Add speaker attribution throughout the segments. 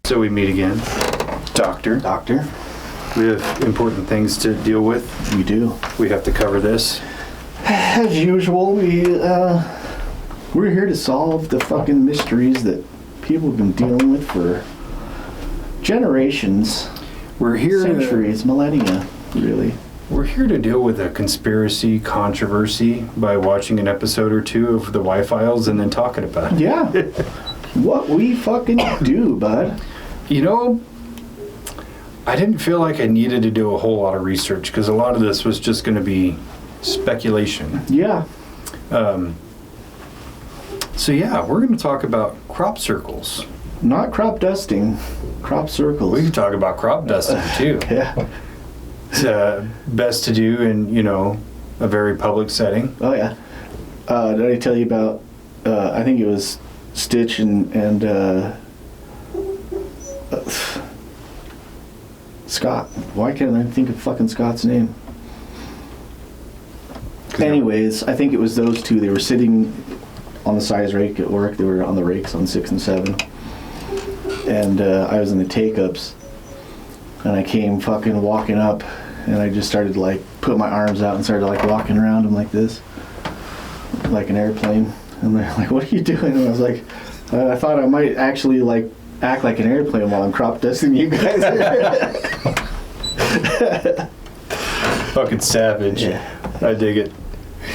Speaker 1: So we meet again. Doctor. We have important things to deal with.
Speaker 2: We do.
Speaker 1: We have to cover this.
Speaker 2: As usual, we're here to solve the fucking mysteries that people have been dealing with for generations.
Speaker 1: We're here
Speaker 2: centuries, millennia, really.
Speaker 1: We're here to deal with a conspiracy controversy by watching an episode or two of the Y-Files and then talking about it.
Speaker 2: Yeah. What we fucking do, bud.
Speaker 1: You know, I didn't feel like I needed to do a whole lot of research because a lot of this was just going to be speculation.
Speaker 2: Yeah.
Speaker 1: So yeah, we're going to talk about crop circles.
Speaker 2: Not crop dusting, crop circles.
Speaker 1: We can talk about crop dusting too.
Speaker 2: Yeah.
Speaker 1: It's best to do in, a very public setting.
Speaker 2: Oh yeah. Did I tell you about, I think it was Stitch and Scott. Why can't I think of fucking Scott's name? Anyways, I think it was those two. They were sitting on the size rake at work. They were on the rakes on 6 and 7. And I was in the take-ups. And I came fucking walking up. And I just started put my arms out and started walking around them like this. Like an airplane. And they're like, what are you doing? And I was like, I thought I might actually act like an airplane while I'm crop dusting you guys.
Speaker 1: Fucking savage.
Speaker 2: Yeah.
Speaker 1: I dig it.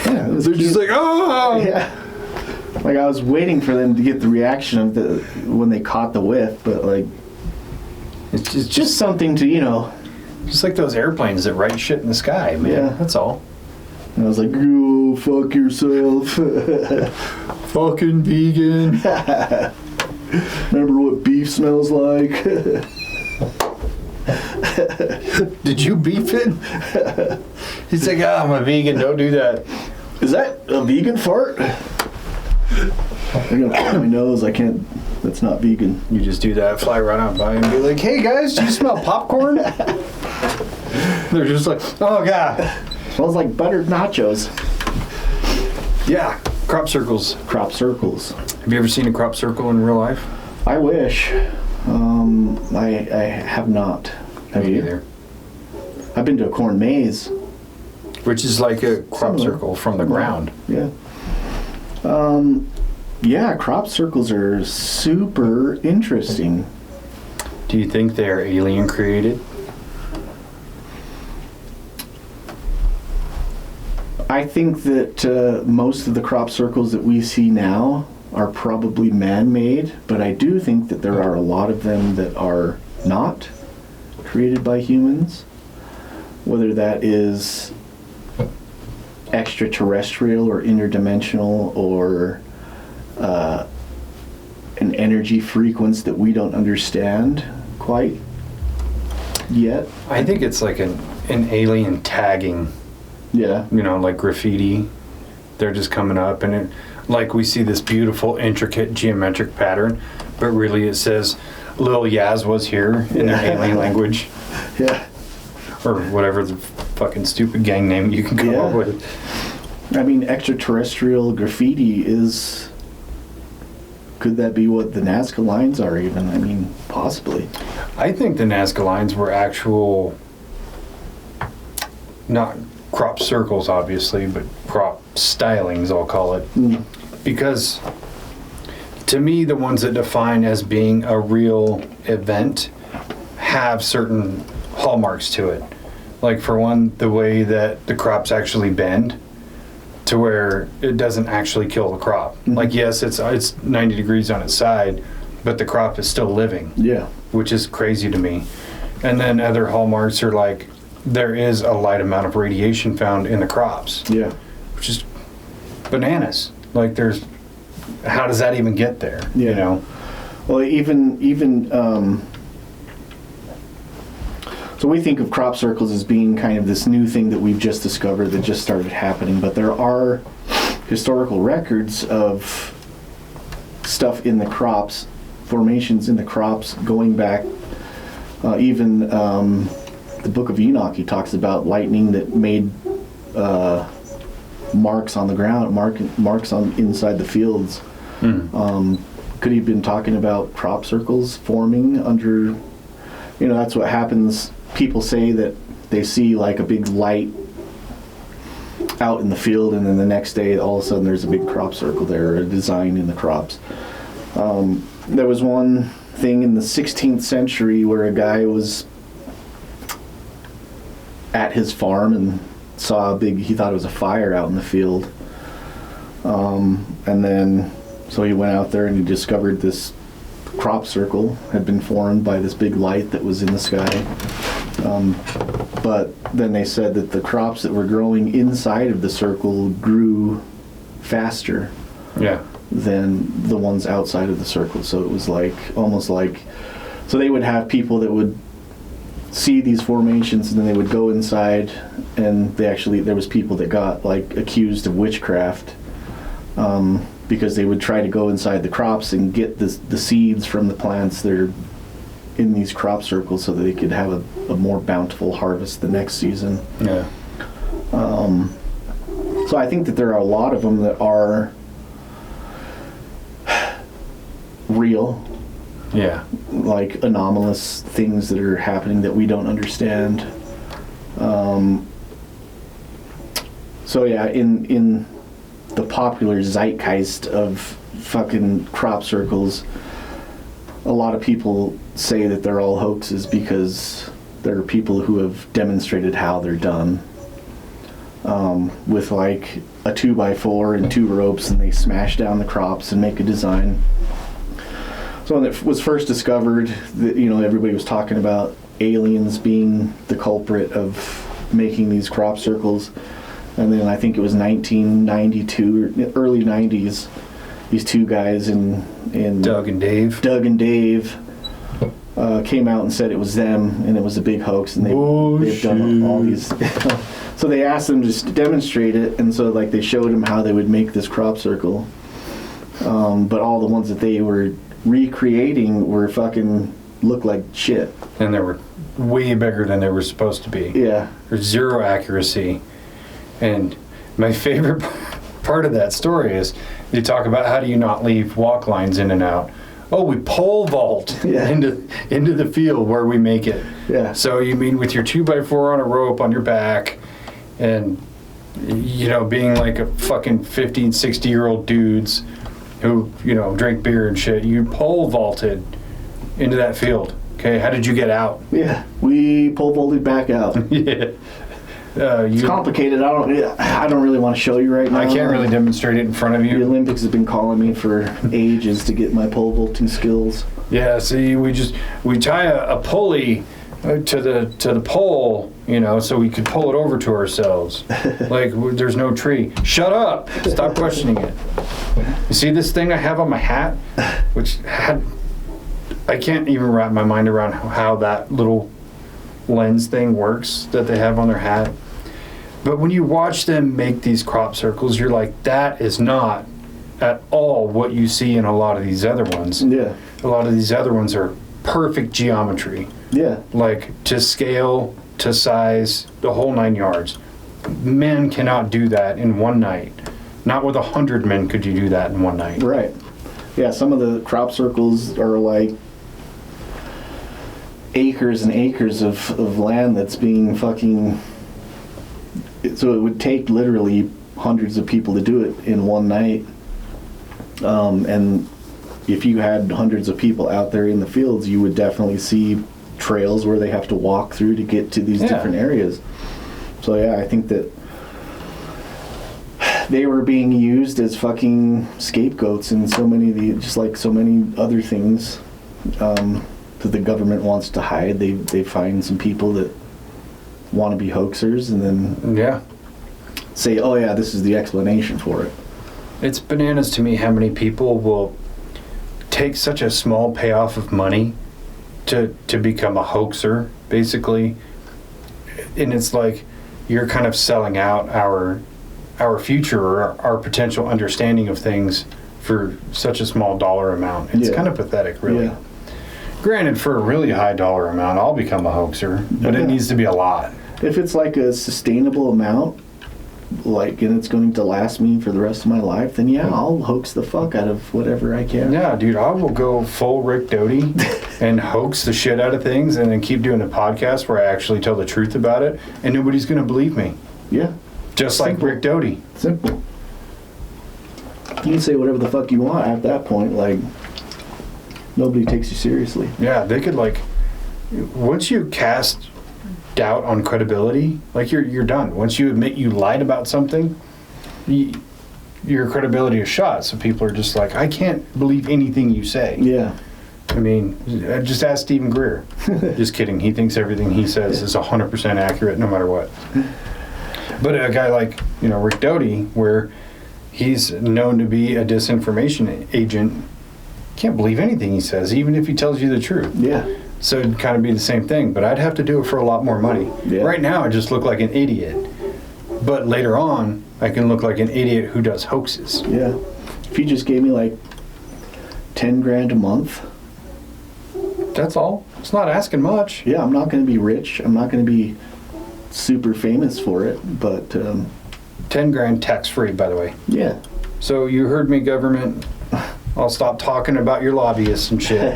Speaker 2: Yeah, it was
Speaker 1: They're just like, oh!
Speaker 2: Yeah. I was waiting for them to get the reaction of when they caught the whiff, but
Speaker 1: it's
Speaker 2: just something to,
Speaker 1: Just like those airplanes that write shit in the sky, man.
Speaker 2: Yeah.
Speaker 1: That's all.
Speaker 2: And I was like, go fuck yourself.
Speaker 1: Fucking vegan.
Speaker 2: Remember what beef smells like?
Speaker 1: Did you beef it? He's like, I'm a vegan, don't do that.
Speaker 2: Is that a vegan fart? I'm gonna put my nose, I can't, that's not vegan.
Speaker 1: You just do that, fly right on by and be like, hey guys, do you smell popcorn? They're just like, oh god.
Speaker 2: Smells like buttered nachos.
Speaker 1: Yeah, crop circles.
Speaker 2: Crop circles.
Speaker 1: Have you ever seen a crop circle in real life?
Speaker 2: I wish. I have not. Have you?
Speaker 1: Either.
Speaker 2: I've been to a corn maze.
Speaker 1: Which is like a crop
Speaker 2: Similar.
Speaker 1: circle from the ground.
Speaker 2: Yeah. Yeah, crop circles are super interesting.
Speaker 1: Do you think they are alien created?
Speaker 2: I think that most of the crop circles that we see now are probably man-made, but I do think that there are a lot of them that are not created by humans. Whether that is extraterrestrial or interdimensional or an energy frequency that we don't understand quite yet.
Speaker 1: I think it's like an alien tagging.
Speaker 2: Yeah.
Speaker 1: Like graffiti. They're just coming up and we see this beautiful, intricate geometric pattern, but really it says Lil Yaz was here in their alien language.
Speaker 2: Yeah.
Speaker 1: Or whatever the fucking stupid gang name you can come up with.
Speaker 2: I mean, extraterrestrial graffiti is... Could that be what the Nazca lines are even? I mean, possibly.
Speaker 1: I think the Nazca lines were actual... Not crop circles, obviously, but crop stylings, I'll call it.
Speaker 2: Mm.
Speaker 1: Because, to me, the ones that define as being a real event have certain hallmarks to it. Like, for one, the way that the crops actually bend to where it doesn't actually kill the crop.
Speaker 2: Mm-hmm.
Speaker 1: Like, yes, it's 90 degrees on its side, but the crop is still living.
Speaker 2: Yeah.
Speaker 1: Which is crazy to me. And then other hallmarks are like, there is a light amount of radiation found in the crops.
Speaker 2: Yeah.
Speaker 1: Which is bananas. Like, how does that even get there?
Speaker 2: Yeah. Well, even so we think of crop circles as being kind of this new thing that we've just discovered that just started happening, but there are historical records of stuff in the crops, formations in the crops going back, even the Book of Enoch, he talks about lightning that made marks on the ground, marks on inside the fields. could he have been talking about crop circles forming under, that's what happens. People say that they see like a big light out in the field, and then the next day all of a sudden there's a big crop circle there, a design in the crops. There was one thing in the 16th century where a guy was at his farm and saw he thought it was a fire out in the field. And then, so he went out there and he discovered this crop circle had been formed by this big light that was in the sky. But then they said that the crops that were growing inside of the circle grew faster than the ones outside of the circle. So it was so they would have people that would see these formations, and then they would go inside, and there was people that got like accused of witchcraft, because they would try to go inside the crops and get the seeds from the plants that are in these crop circles so that they could have a more bountiful harvest the next season.
Speaker 1: Yeah.
Speaker 2: So I think that there are a lot of them that are real.
Speaker 1: Yeah.
Speaker 2: Like anomalous things that are happening that we don't understand. So yeah, in the popular zeitgeist of fucking crop circles, a lot of people say that they're all hoaxes because there are people who have demonstrated how they're done, with like a 2x4 and 2 ropes, and they smash down the crops and make a design. So when it was first discovered, that everybody was talking about aliens being the culprit of making these crop circles. And then I think it was 1992 or early 90s, these two guys in
Speaker 1: Doug and Dave
Speaker 2: came out and said it was them, and it was a big hoax, and they've done all these. So they asked them to demonstrate it, and so like they showed them how they would make this crop circle. But all the ones that they were recreating were fucking looked like shit.
Speaker 1: And they were way bigger than they were supposed to be.
Speaker 2: Yeah.
Speaker 1: There's zero accuracy. And my favorite part of that story is you talk about how do you not leave walk lines in and out. Oh, we pole vault into the field where we make it.
Speaker 2: Yeah.
Speaker 1: So you mean with your 2x4 on a rope on your back, and being like a fucking 50 and 60-year-old dudes who drink beer and shit, you pole vaulted into that field. Okay, how did you get out?
Speaker 2: Yeah, we pole vaulted back out.
Speaker 1: Yeah.
Speaker 2: It's complicated. I don't really want to show you right now.
Speaker 1: I can't really demonstrate it in front of you.
Speaker 2: The Olympics have been calling me for ages to get my pole vaulting skills.
Speaker 1: Yeah, see, we tie a pulley to the pole, so we could pull it over to ourselves. Like there's no tree. Shut up! Stop questioning it. You see this thing I have on my hat, I can't even wrap my mind around how that little lens thing works that they have on their hat. But when you watch them make these crop circles, you're like, that is not at all what you see in a lot of these other ones.
Speaker 2: Yeah.
Speaker 1: A lot of these other ones are perfect geometry.
Speaker 2: Yeah.
Speaker 1: Like to scale, to size, the whole 9 yards. Men cannot do that in one night. Not with 100 men could you do that in one night.
Speaker 2: Right. Yeah, some of the crop circles are like acres and acres of land that's being fucking... So it would take literally hundreds of people to do it in one night. And if you had hundreds of people out there in the fields, you would definitely see trails where they have to walk through to get to these different areas. So yeah, I think that they were being used as fucking scapegoats in so many just like so many other things that the government wants to hide. They find some people that want to be hoaxers and then say, oh yeah, this is the explanation for it.
Speaker 1: It's bananas to me how many people will take such a small payoff of money to become a hoaxer, basically. And it's like you're kind of selling out our future or our potential understanding of things for such a small dollar amount. It's kind of pathetic, really.
Speaker 2: Yeah.
Speaker 1: Granted, for a really high dollar amount, I'll become a hoaxer, but it needs to be a lot.
Speaker 2: If it's like a sustainable amount, like, and it's going to last me for the rest of my life, then yeah, I'll hoax the fuck out of whatever I can.
Speaker 1: Yeah, dude, I will go full Rick Doty and hoax the shit out of things and then keep doing a podcast where I actually tell the truth about it, and nobody's going to believe me.
Speaker 2: Yeah.
Speaker 1: Just like
Speaker 2: Simple.
Speaker 1: Rick Doty.
Speaker 2: Simple. You can say whatever the fuck you want at that point, like, nobody takes you seriously.
Speaker 1: Yeah, they could, like, once you cast doubt on credibility, like, you're done. Once you admit you lied about something, your credibility is shot. So people are just like, I can't believe anything you say.
Speaker 2: Yeah.
Speaker 1: I mean, just ask Stephen Greer. Just kidding. He thinks everything he says is 100% accurate no matter what. But a guy like, Rick Doty, where he's known to be a disinformation agent, can't believe anything he says, even if he tells you the truth.
Speaker 2: Yeah.
Speaker 1: So it'd kind of be the same thing, but I'd have to do it for a lot more money.
Speaker 2: Yeah.
Speaker 1: Right now, I just look like an idiot. But later on, I can look like an idiot who does hoaxes.
Speaker 2: Yeah. If you just gave me like 10 grand a month.
Speaker 1: That's all. It's not asking much.
Speaker 2: Yeah, I'm not going to be rich. I'm not going to be super famous for it, but
Speaker 1: 10 grand tax-free, by the way.
Speaker 2: yeah.
Speaker 1: So you heard me, government. I'll stop talking about your lobbyists and shit.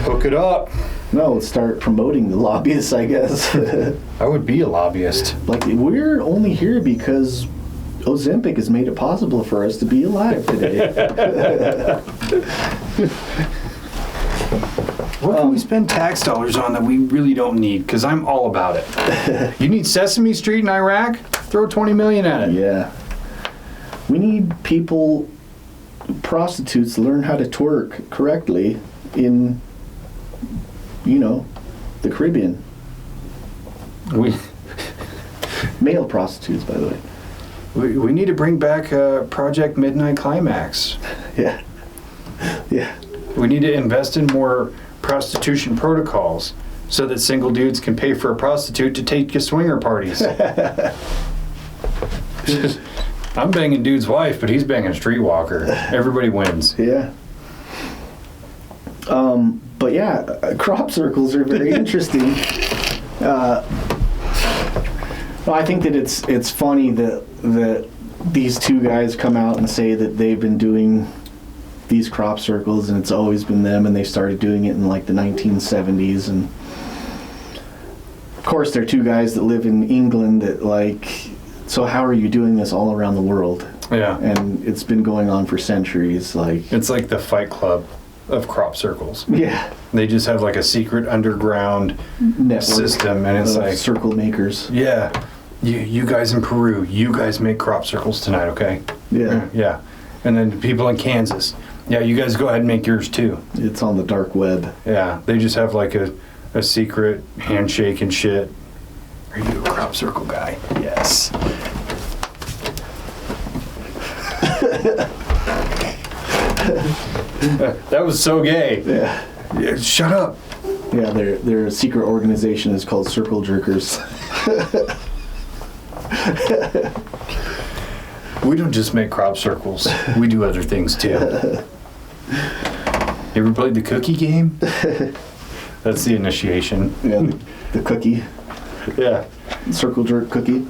Speaker 1: Hook it up.
Speaker 2: No, let's start promoting the lobbyists, I guess.
Speaker 1: I would be a lobbyist.
Speaker 2: Like, we're only here because Ozempic has made it possible for us to be alive today.
Speaker 1: What can we spend tax dollars on that we really don't need? Because I'm all about it. You need Sesame Street in Iraq? Throw $20 million at it.
Speaker 2: Yeah. We need people, prostitutes, to learn how to twerk correctly in, the Caribbean.
Speaker 1: We
Speaker 2: Male prostitutes, by the way.
Speaker 1: we need to bring back Project Midnight Climax.
Speaker 2: Yeah. Yeah.
Speaker 1: We need to invest in more prostitution protocols so that single dudes can pay for a prostitute to take you swinger parties. I'm banging dude's wife, but he's banging a streetwalker. Everybody wins.
Speaker 2: Yeah. But yeah, crop circles are very interesting. Well, I think that it's funny that these two guys come out and say that they've been doing these crop circles and it's always been them, and they started doing it in like the 1970s, and of course they're two guys that live in England that like, so how are you doing this all around the world?
Speaker 1: Yeah.
Speaker 2: And it's been going on for centuries. Like,
Speaker 1: It's like the Fight Club of crop circles.
Speaker 2: yeah,
Speaker 1: They just have like a secret underground
Speaker 2: network
Speaker 1: system, and it's
Speaker 2: of
Speaker 1: like,
Speaker 2: circle makers.
Speaker 1: yeah, you guys in Peru, you guys make crop circles tonight, okay?
Speaker 2: Yeah,
Speaker 1: Yeah. And then the people in Kansas, yeah, you guys go ahead and make yours too.
Speaker 2: it's on the dark web.
Speaker 1: Yeah, they just have like a secret handshake and shit. Are you a crop circle guy? Yes. That was so gay.
Speaker 2: Yeah,
Speaker 1: Yeah, shut up.
Speaker 2: yeah. Their secret organization is called Circle Jerkers.
Speaker 1: We don't just make crop circles. We do other things too. You ever played the cookie game? That's the initiation.
Speaker 2: Yeah, the cookie,
Speaker 1: Yeah.
Speaker 2: circle jerk cookie.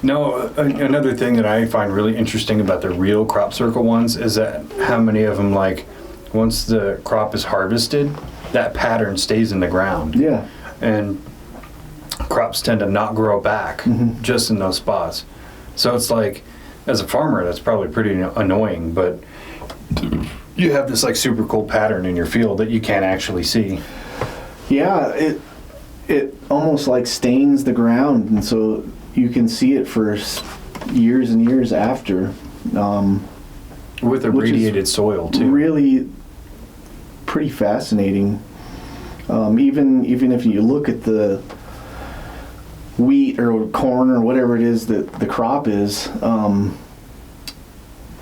Speaker 1: No, another thing that I find really interesting about the real crop circle ones is that how many of them, like, once the crop is harvested, that pattern stays in the ground.
Speaker 2: Yeah,
Speaker 1: And crops tend to not grow back just in those spots. So it's like, as a farmer, that's probably pretty annoying, but you have this like super cool pattern in your field that you can't actually see.
Speaker 2: yeah. It almost like stains the ground, and so you can see it for years and years after.
Speaker 1: With irradiated soil too.
Speaker 2: Really pretty fascinating. Even if you look at the wheat or corn or whatever it is that the crop is,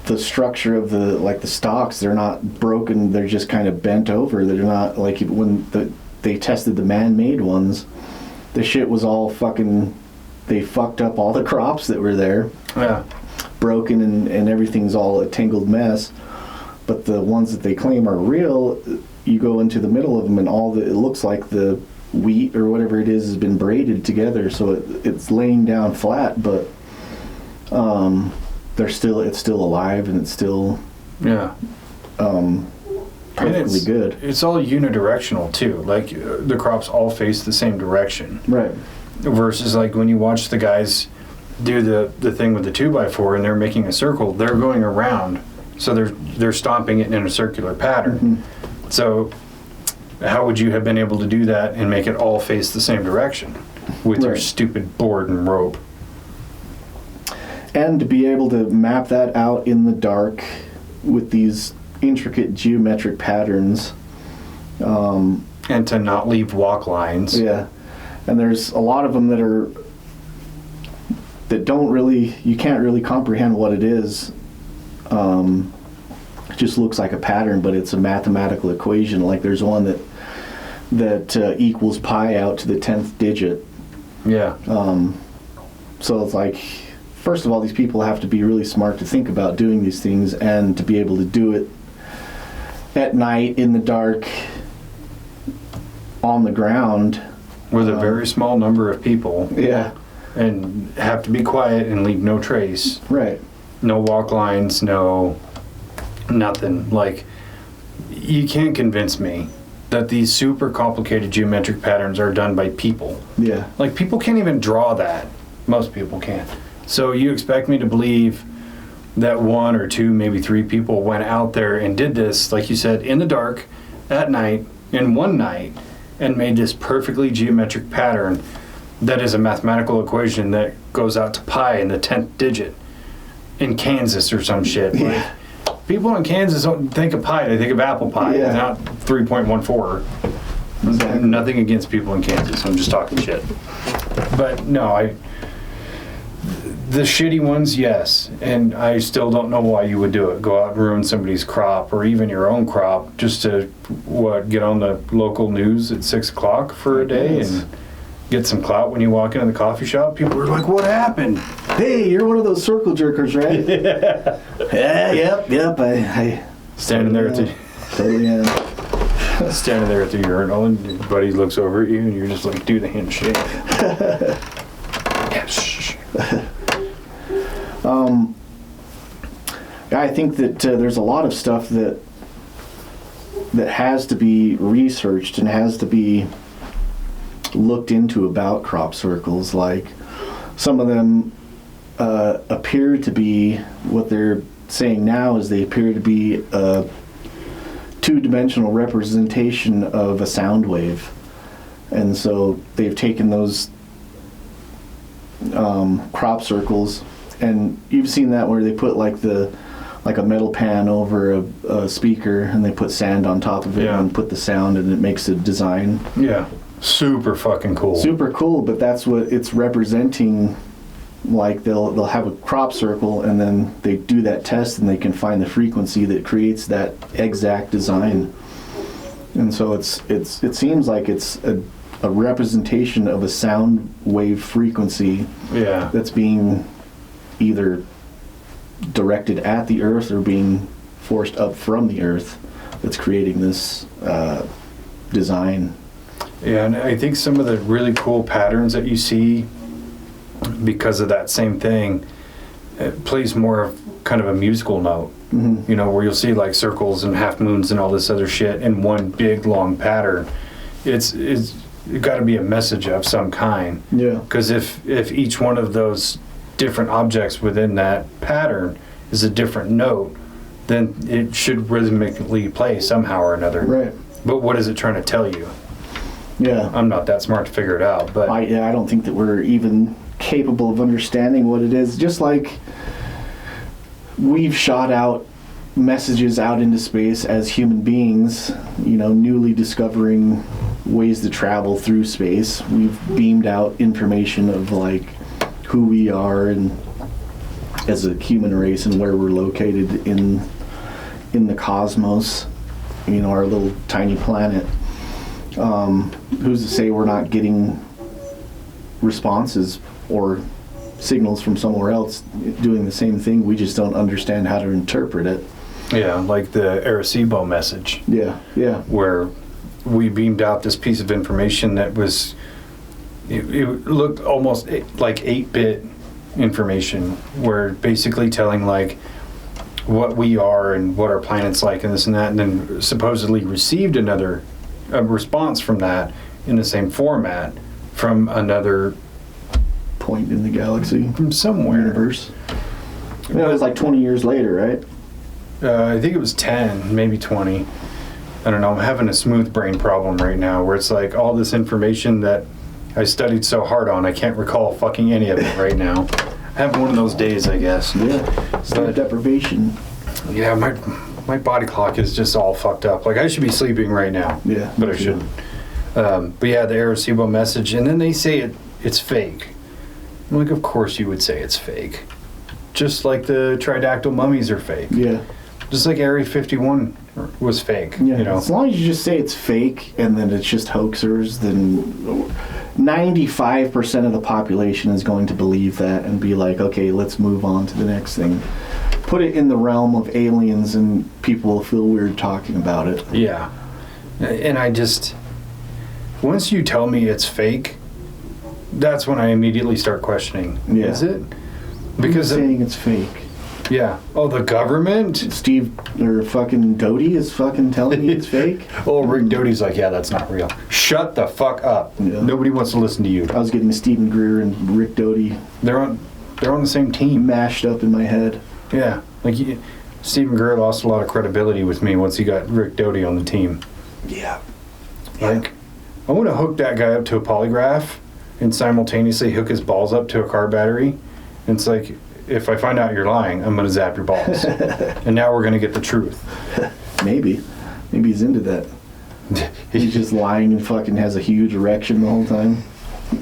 Speaker 2: the structure of the stalks, they're not broken, they're just kind of bent over. They're not like when they tested the man-made ones, the shit was all fucking, they fucked up all the crops that were there.
Speaker 1: Yeah.
Speaker 2: Broken and everything's all a tangled mess. But the ones that they claim are real, you go into the middle of them and it looks like the wheat or whatever it is has been braided together, so it's laying down flat, but it's still alive, and it's still perfectly good.
Speaker 1: It's all unidirectional too. Like the crops all face the same direction.
Speaker 2: Right.
Speaker 1: Versus like when you watch the guys do the thing with the 2x4 and they're making a circle, they're going around, so they're stomping it in a circular pattern.
Speaker 2: Mm-hmm.
Speaker 1: So how would you have been able to do that and make it all face the same direction with your stupid board and rope?
Speaker 2: And to be able to map that out in the dark with these intricate geometric patterns.
Speaker 1: And to not leave walk lines.
Speaker 2: Yeah. And there's a lot of them that don't really, you can't really comprehend what it is. It just looks like a pattern, but it's a mathematical equation. Like there's one that equals pi out to the 10th digit.
Speaker 1: Yeah.
Speaker 2: So it's like, first of all, these people have to be really smart to think about doing these things, and to be able to do it at night in the dark on the ground
Speaker 1: With a very small number of people.
Speaker 2: Yeah.
Speaker 1: And have to be quiet and leave no trace.
Speaker 2: Right.
Speaker 1: No walk lines, no nothing. Like, you can't convince me that these super complicated geometric patterns are done by people.
Speaker 2: Yeah.
Speaker 1: Like, people can't even draw that. Most people can't. So you expect me to believe that one or two, maybe three people went out there and did this, like you said, in the dark, at night, in one night, and made this perfectly geometric pattern that is a mathematical equation that goes out to pi in the 10th digit in Kansas or some shit.
Speaker 2: Yeah.
Speaker 1: Like, people in Kansas don't think of pi, they think of apple pie,
Speaker 2: Yeah.
Speaker 1: not 3.14.
Speaker 2: Exactly.
Speaker 1: Nothing against people in Kansas, I'm just talking shit. But no, the shitty ones, yes, and I still don't know why you would do it. Go out and ruin somebody's crop, or even your own crop, just to get on the local news at 6 o'clock for a day and get some clout when you walk into the coffee shop. People are like, "What happened?"
Speaker 2: Hey, you're one of those circle jerkers, right? Yeah. Yep. I
Speaker 1: Standing there at the
Speaker 2: totally am.
Speaker 1: standing there at the urinal, and your buddy looks over at you, and you're just like, "Do the handshake." Yeah, shh.
Speaker 2: I think that there's a lot of stuff that has to be researched and has to be looked into about crop circles. Like, some of them appear to be, what they're saying now is they appear to be a two-dimensional representation of a sound wave. And so they've taken those crop circles, and you've seen that where they put like a metal pan over a speaker, and they put sand on top of it and put the sound, and it makes a design.
Speaker 1: Yeah, super fucking cool.
Speaker 2: Super cool, but that's what it's representing. Like they'll have a crop circle, and then they do that test, and they can find the frequency that creates that exact design. And so it seems like it's a representation of a sound wave frequency that's being either directed at the earth or being forced up from the earth, that's creating this design.
Speaker 1: Yeah, and I think some of the really cool patterns that you see because of that same thing, it plays more of kind of a musical note.
Speaker 2: Mm-hmm.
Speaker 1: You know, where you'll see like circles and half moons and all this other shit in one big long pattern. It's got to be a message of some kind.
Speaker 2: Yeah.
Speaker 1: Because if each one of those different objects within that pattern is a different note, then it should rhythmically play somehow or another.
Speaker 2: Right.
Speaker 1: But what is it trying to tell you?
Speaker 2: Yeah.
Speaker 1: I'm not that smart to figure it out, but
Speaker 2: I don't think that we're even capable of understanding what it is. Just like we've shot out messages out into space as human beings, newly discovering ways to travel through space. We've beamed out information of like who we are and as a human race and where we're located in the cosmos, our little tiny planet. Who's to say we're not getting responses or signals from somewhere else doing the same thing? We just don't understand how to interpret it.
Speaker 1: yeah, like the Arecibo message.
Speaker 2: Yeah.
Speaker 1: Where we beamed out this piece of information that was, it looked almost like 8-bit information, where basically telling like what we are and what our planet's like and this and that, and then supposedly received a response from that in the same format from another
Speaker 2: point in the galaxy,
Speaker 1: from somewhere.
Speaker 2: Universe. It was like 20 years later, right?
Speaker 1: I think it was 10, maybe 20. I don't know. I'm having a smooth brain problem right now where it's like all this information that I studied so hard on, I can't recall fucking any of it right now. I have one of those days, I guess.
Speaker 2: Yeah. Sleep deprivation.
Speaker 1: Yeah, my body clock is just all fucked up. Like, I should be sleeping right now.
Speaker 2: Yeah.
Speaker 1: But I shouldn't. But yeah, the Arecibo message, and then they say it's fake. I'm like, of course you would say it's fake. Just like the tridactyl mummies are fake.
Speaker 2: Yeah.
Speaker 1: Just like Area 51 was fake.
Speaker 2: Yeah.
Speaker 1: You know?
Speaker 2: As long as you just say it's fake and then it's just hoaxers, then 95% of the population is going to believe that and be like, okay, let's move on to the next thing. Put it in the realm of aliens and people will feel weird talking about it.
Speaker 1: Yeah. And I just, once you tell me it's fake, that's when I immediately start questioning.
Speaker 2: Yeah.
Speaker 1: Is it? Because
Speaker 2: I'm saying it's fake.
Speaker 1: Yeah. Oh, the government?
Speaker 2: Steve or fucking Doty is fucking telling me it's fake.
Speaker 1: Oh, Rick Doty's like, yeah, that's not real. Shut the fuck up. Yeah. Nobody wants to listen to you.
Speaker 2: I was getting Stephen Greer and Rick Doty.
Speaker 1: They're on the same team.
Speaker 2: Mashed up in my head.
Speaker 1: Yeah. Like Stephen Greer lost a lot of credibility with me once he got Rick Doty on the team.
Speaker 2: Yeah.
Speaker 1: Like, I want to hook that guy up to a polygraph and simultaneously hook his balls up to a car battery. And it's like, if I find out you're lying, I'm going to zap your balls. And now we're going to get the truth.
Speaker 2: Maybe he's into that. He's just lying and fucking has a huge erection the whole time.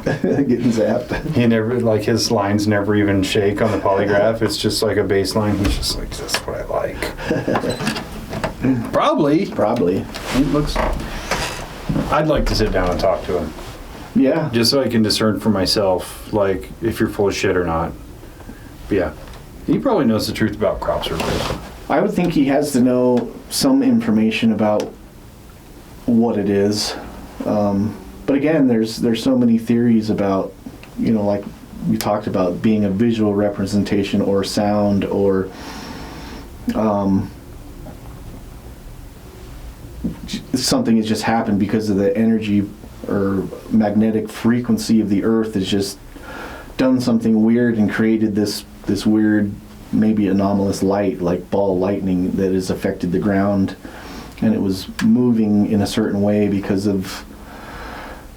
Speaker 2: Getting zapped.
Speaker 1: He never, like, his lines never even shake on the polygraph. It's just like a baseline. He's just like, that's what I like. Probably. He looks... I'd like to sit down and talk to him.
Speaker 2: Yeah.
Speaker 1: Just so I can discern for myself, like, if you're full of shit or not. But yeah. He probably knows the truth about crop circles.
Speaker 2: I would think he has to know some information about what it is. But again, there's so many theories about, like we talked about, being a visual representation or sound or something has just happened because of the energy or magnetic frequency of the earth has just done something weird and created this weird, maybe anomalous light, like ball lightning, that has affected the ground, and it was moving in a certain way because of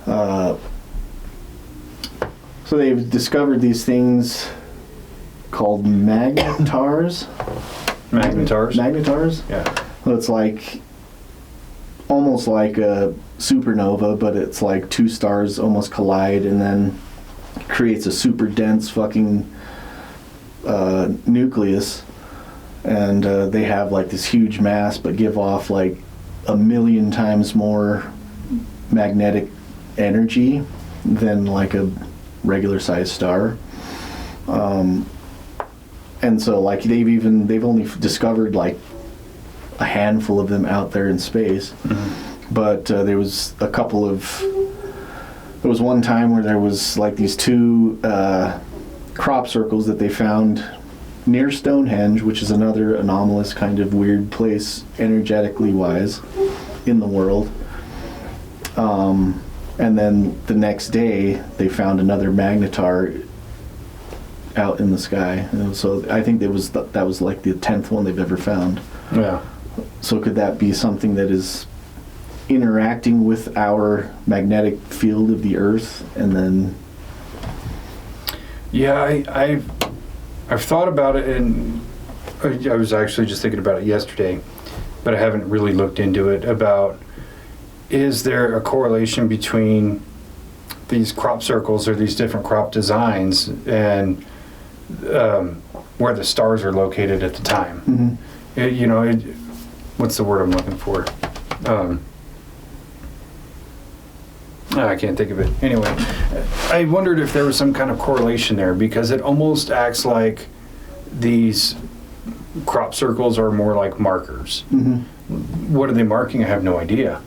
Speaker 2: so they've discovered these things called magnetars. Magnetars?
Speaker 1: Yeah.
Speaker 2: So it's like almost like a supernova, but it's like two stars almost collide and then creates a super dense fucking nucleus, and they have like this huge mass but give off like 1,000,000 times more magnetic energy than like a regular sized star. And so like they've only discovered like a handful of them out there in space. Mm-hmm. But there was one time where there was like these two crop circles that they found near Stonehenge, which is another anomalous kind of weird place energetically wise in the world. And then the next day they found another magnetar out in the sky. And so I think that was like the 10th one they've ever found.
Speaker 1: Yeah. So
Speaker 2: could that be something that is interacting with our magnetic field of the earth and then...
Speaker 1: Yeah, I've thought about it, and I was actually just thinking about it yesterday, but I haven't really looked into it, about is there a correlation between these crop circles or these different crop designs and where the stars are located at the time? Mm-hmm. What's the word I'm looking for? I can't think of it. Anyway, I wondered if there was some kind of correlation there, because it almost acts like these crop circles are more like markers. Mm-hmm. What are they marking? I have no idea.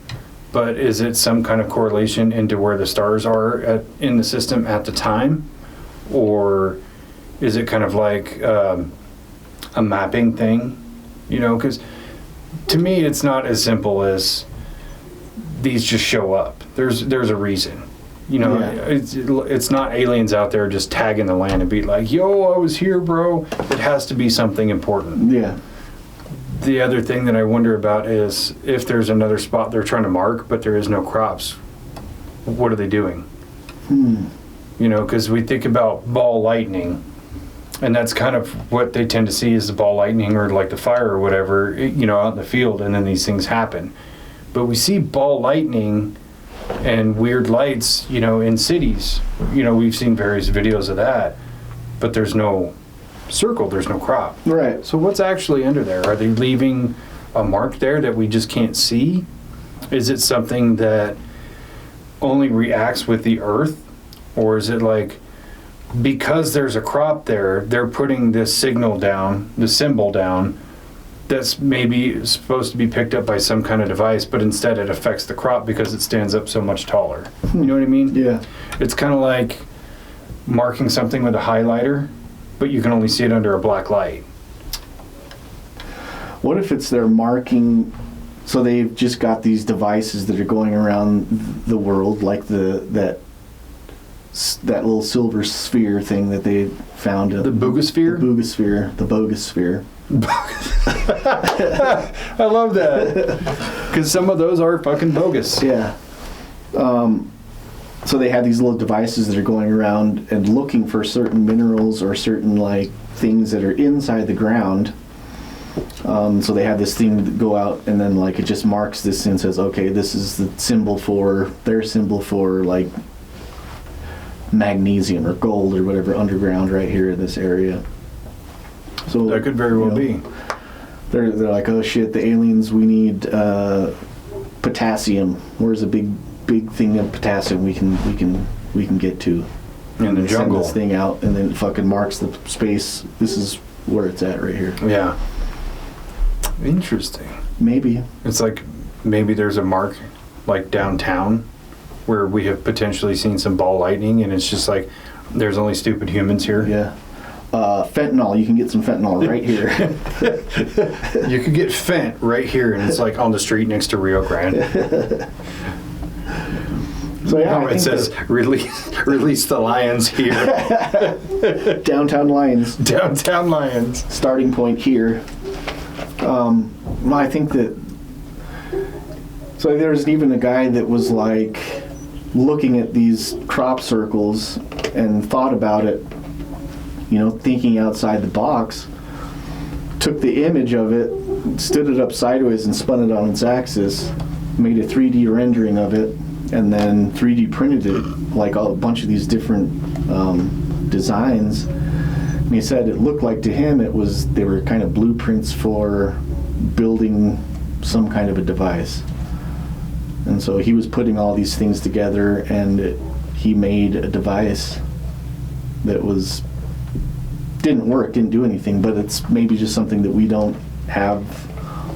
Speaker 1: but is it some kind of correlation into where the stars are in the system at the time? Or is it kind of like a mapping thing? You know, because to me, it's not as simple as these just show up. There's a reason. You know, it's not aliens out there just tagging the land and be like, yo, I was here, bro. It has to be something important.
Speaker 2: Yeah.
Speaker 1: The other thing that I wonder about is if there's another spot they're trying to mark, but there is no crops, what are they doing? You know, because we think about ball lightning, and that's kind of what they tend to see is the ball lightning or like the fire or whatever, you know, out in the field, and then these things happen. But we see ball lightning and weird lights, you know, in cities. You know, we've seen various videos of that, but there's no circle, there's no crop.
Speaker 2: Right.
Speaker 1: So what's actually under there? Are they leaving a mark there that we just can't see? Is it something that only reacts with the earth? Or is it like, because there's a crop there, they're putting this signal down, the symbol down, that's maybe supposed to be picked up by some kind of device, but instead it affects the crop because it stands up so much taller. You know what I mean?
Speaker 2: Yeah.
Speaker 1: It's kind of like marking something with a highlighter, but you can only see it under a black light.
Speaker 2: What if it's their marking, so they've just got these devices that are going around the world, like that little silver sphere thing that they found.
Speaker 1: The boogosphere?
Speaker 2: The boogosphere. The bogosphere.
Speaker 1: I love that. Because some of those are fucking bogus.
Speaker 2: Yeah. So they have these little devices that are going around and looking for certain minerals or certain like things that are inside the ground. So they have this thing that go out and then like it just marks this and says, okay, this is the symbol for their symbol for like magnesium or gold or whatever underground right here in this area. So
Speaker 1: that could very well be.
Speaker 2: They're like, oh shit, the aliens, we need potassium. Where's a big thing of potassium we can get to?
Speaker 1: In the jungle.
Speaker 2: Send this thing out and then it fucking marks the space. This is where it's at right here.
Speaker 1: Yeah. Interesting.
Speaker 2: Maybe.
Speaker 1: It's like maybe there's a mark like downtown where we have potentially seen some ball lightning and it's just like there's only stupid humans here.
Speaker 2: Yeah. Fentanyl, you can get some fentanyl right here.
Speaker 1: You could get fent right here and it's like on the street next to Rio Grande.
Speaker 2: So yeah,
Speaker 1: it says release the lions here.
Speaker 2: Downtown Lions.
Speaker 1: Downtown Lions.
Speaker 2: Starting point here. I think that. So there's even a guy that was like looking at these crop circles and thought about it, you know, thinking outside the box, took the image of it, stood it up sideways and spun it on its axis, made a 3D rendering of it, and then 3D printed it, like a bunch of these different designs. And he said it looked like to him they were kind of blueprints for building some kind of a device. And so he was putting all these things together and he made a device that didn't work, didn't do anything, but it's maybe just something that we don't have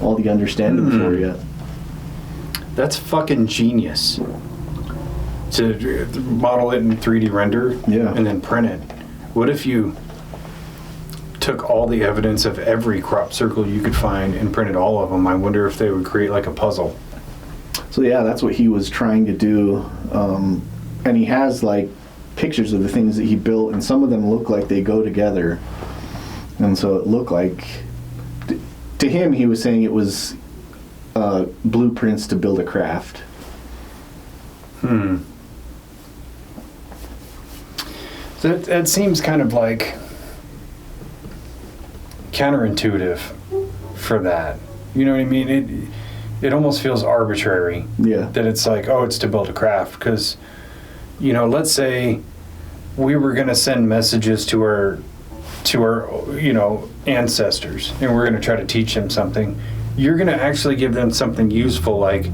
Speaker 2: all the understanding for yet.
Speaker 1: That's fucking genius. To model it in 3D render and then print it. What if you took all the evidence of every crop circle you could find and printed all of them? I wonder if they would create like a puzzle.
Speaker 2: So yeah, that's what he was trying to do. And he has like pictures of the things that he built, and some of them look like they go together. And so it looked like, to him, he was saying it was blueprints to build a craft.
Speaker 1: So that seems kind of like counterintuitive for that. You know what I mean? It almost feels arbitrary.
Speaker 2: Yeah.
Speaker 1: That it's like, oh, it's to build a craft. Because, you know, let's say we were going to send messages to our, you know, ancestors, and we're going to try to teach them something. You're going to actually give them something useful, like,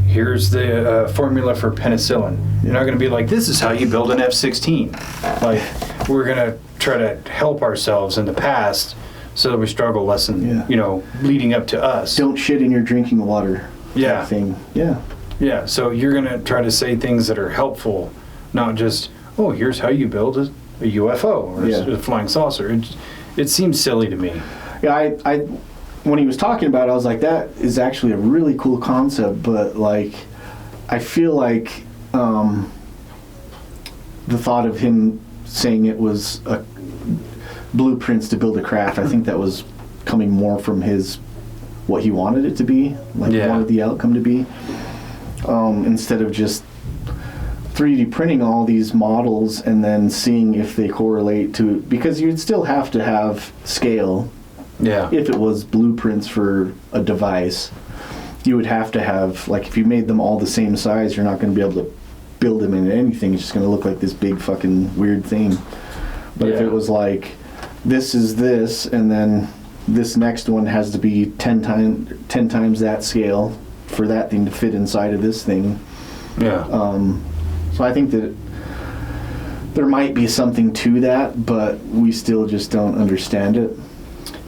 Speaker 1: here's the formula for penicillin. You're not going to be like, this is how you build an F-16. Like, we're going to try to help ourselves in the past so that we struggle less in, you know, leading up to us.
Speaker 2: Don't shit in your drinking water.
Speaker 1: Yeah.
Speaker 2: type thing. Yeah.
Speaker 1: Yeah, so you're going to try to say things that are helpful, not just, oh, here's how you build a UFO or a flying saucer. It seems silly to me.
Speaker 2: Yeah, I when he was talking about it, I was like, that is actually a really cool concept, but like, I feel like the thought of him saying it was a blueprints to build a craft, I think that was coming more from what he wanted it to be, like wanted the outcome to be. Instead of just 3D printing all these models and then seeing if they correlate to, because you'd still have to have scale.
Speaker 1: Yeah.
Speaker 2: If it was blueprints for a device, you would have to have, like, if you made them all the same size, you're not going to be able to build them into anything. It's just going to look like this big fucking weird thing. But if it was like, this is this, and then this next one has to be 10 times that scale for that thing to fit inside of this thing.
Speaker 1: Yeah.
Speaker 2: So I think that there might be something to that, but we still just don't understand it.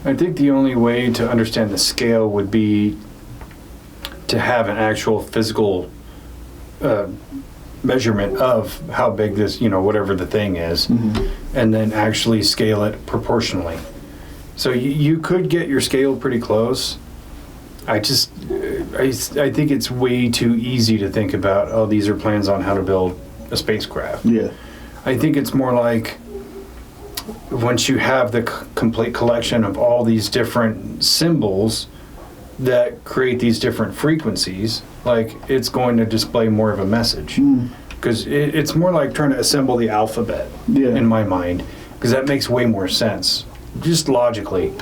Speaker 1: I think the only way to understand the scale would be to have an actual physical measurement of how big this, whatever the thing is, and then actually scale it proportionally. So you could get your scale pretty close. I think it's way too easy to think about, oh, these are plans on how to build a spacecraft.
Speaker 2: Yeah.
Speaker 1: I think it's more like once you have the complete collection of all these different symbols that create these different frequencies, like, it's going to display more of a message. Because it's more like trying to assemble the alphabet in my mind, because that makes way more sense, just logically.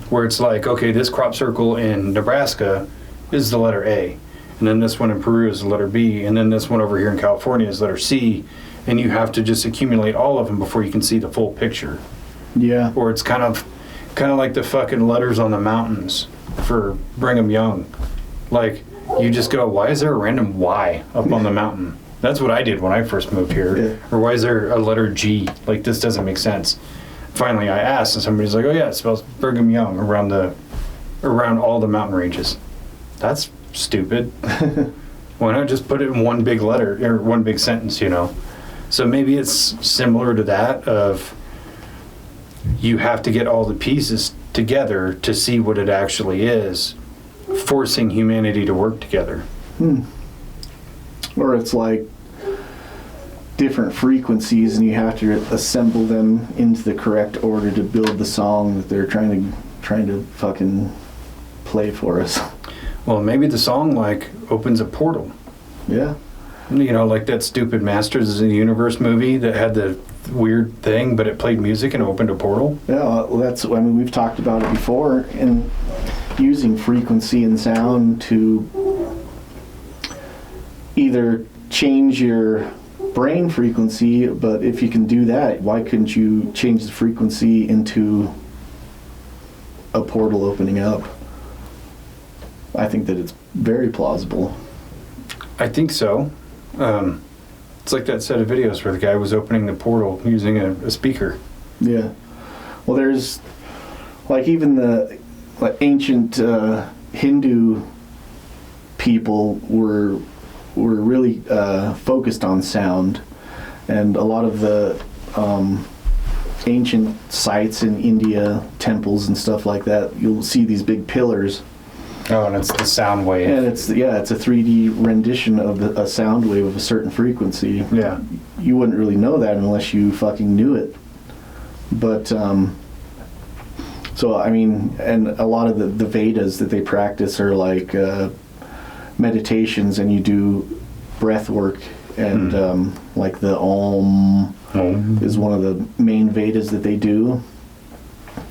Speaker 1: Where it's like, okay, this crop circle in Nebraska is the letter A, and then this one in Peru is the letter B, and then this one over here in California is letter C, and you have to just accumulate all of them before you can see the full picture.
Speaker 2: Yeah.
Speaker 1: Or it's kind of like the fucking letters on the mountains for Brigham Young. Like, you just go, why is there a random Y up on the mountain? That's what I did when I first moved here.
Speaker 2: Yeah.
Speaker 1: Or why is there a letter G? Like, this doesn't make sense. Finally, I asked, and somebody's like, oh yeah, it spells Brigham Young around all the mountain ranges. That's stupid. Why not just put it in one big letter, or one big sentence, So maybe it's similar to that of, you have to get all the pieces together to see what it actually is, forcing humanity to work together.
Speaker 2: Or it's like different frequencies, and you have to assemble them into the correct order to build the song that they're trying to fucking play for us.
Speaker 1: Well, maybe the song, like, opens a portal.
Speaker 2: Yeah.
Speaker 1: Like that stupid Masters of the Universe movie that had the weird thing, but it played music and opened a portal.
Speaker 2: Yeah, well, we've talked about it before, and using frequency and sound to either change your brain frequency, but if you can do that, why couldn't you change the frequency into a portal opening up? I think that it's very plausible.
Speaker 1: I think so. It's like that set of videos where the guy was opening the portal using a speaker.
Speaker 2: Yeah. Well, there's, like, even the ancient Hindu people were really focused on sound, and a lot of the ancient sites in India, temples and stuff like that, you'll see these big pillars.
Speaker 1: Oh, and it's the sound wave.
Speaker 2: And it's a 3D rendition of a sound wave of a certain frequency.
Speaker 1: Yeah.
Speaker 2: You wouldn't really know that unless you fucking knew it. But, so, I mean, and a lot of the Vedas that they practice are like meditations, and you do breath work, and like the Om is one of the main Vedas that they do.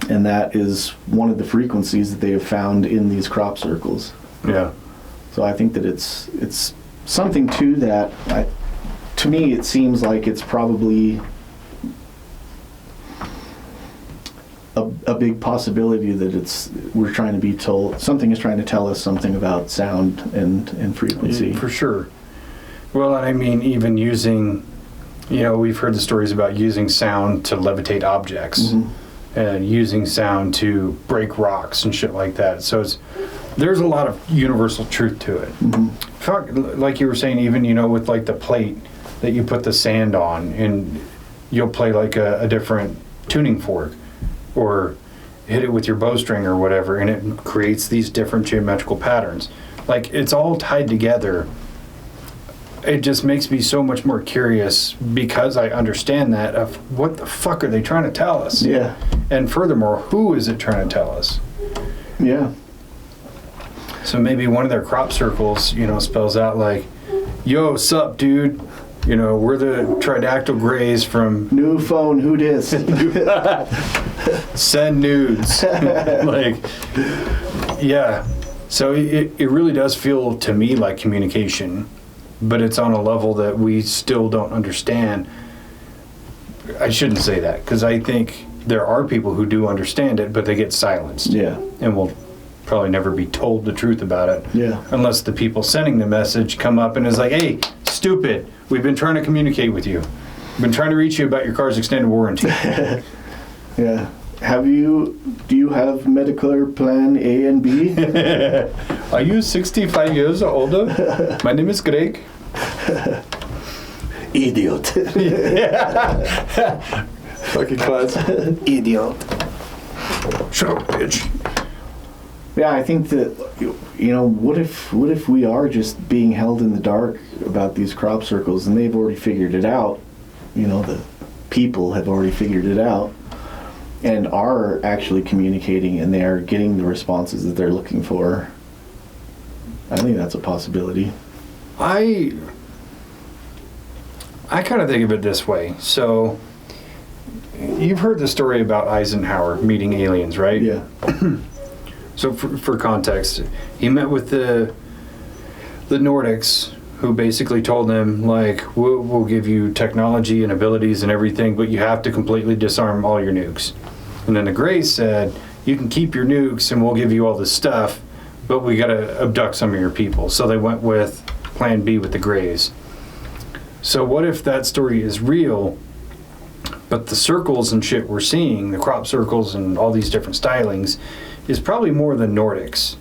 Speaker 2: And that is one of the frequencies that they have found in these crop circles.
Speaker 1: Yeah.
Speaker 2: So I think that it's something to that. To me, it seems like it's probably a big possibility that we're trying to be told, something is trying to tell us something about sound and frequency.
Speaker 1: For sure. Well, I mean, even using, we've heard the stories about using sound to levitate objects. And using sound to break rocks and shit like that. So it's there's a lot of universal truth to it. Fuck, like you were saying, even, you know, with like the plate that you put the sand on, and you'll play like a different tuning fork, or hit it with your bowstring or whatever, and it creates these different geometrical patterns. Like, it's all tied together. It just makes me so much more curious, because I understand that, of what the fuck are they trying to tell us?
Speaker 2: Yeah.
Speaker 1: And furthermore, who is it trying to tell us?
Speaker 2: Yeah.
Speaker 1: So maybe one of their crop circles, you know, spells out like, yo, sup, dude? You know, we're the tridactyl grays from
Speaker 2: New phone, who dis?
Speaker 1: Send nudes. Like, yeah. So it really does feel to me like communication, but it's on a level that we still don't understand. I shouldn't say that, because I think there are people who do understand it, but they get silenced.
Speaker 2: Yeah.
Speaker 1: And will probably never be told the truth about it.
Speaker 2: Yeah.
Speaker 1: Unless the people sending the message come up and is like, hey, stupid, we've been trying to communicate with you. We've been trying to reach you about your car's extended warranty.
Speaker 2: Yeah. Do you have Medicare plan A and B?
Speaker 1: Are you 65 years or older? My name is Greg.
Speaker 2: Idiot.
Speaker 1: Fucking class.
Speaker 2: Idiot.
Speaker 1: Shut up, bitch.
Speaker 2: Yeah, I think that, you know, what if we are just being held in the dark about these crop circles, and they've already figured it out? You know, the people have already figured it out and are actually communicating, and they are getting the responses that they're looking for. I think that's a possibility.
Speaker 1: I kind of think of it this way. So, you've heard the story about Eisenhower meeting aliens, right?
Speaker 2: Yeah.
Speaker 1: So for context, he met with the Nordics, who basically told him, like, we'll give you technology and abilities and everything, but you have to completely disarm all your nukes. And then the Greys said, you can keep your nukes and we'll give you all this stuff, but we got to abduct some of your people. So they went with Plan B with the Greys. So what if that story is real, but the circles and shit we're seeing, the crop circles and all these different stylings, is probably more the Nordics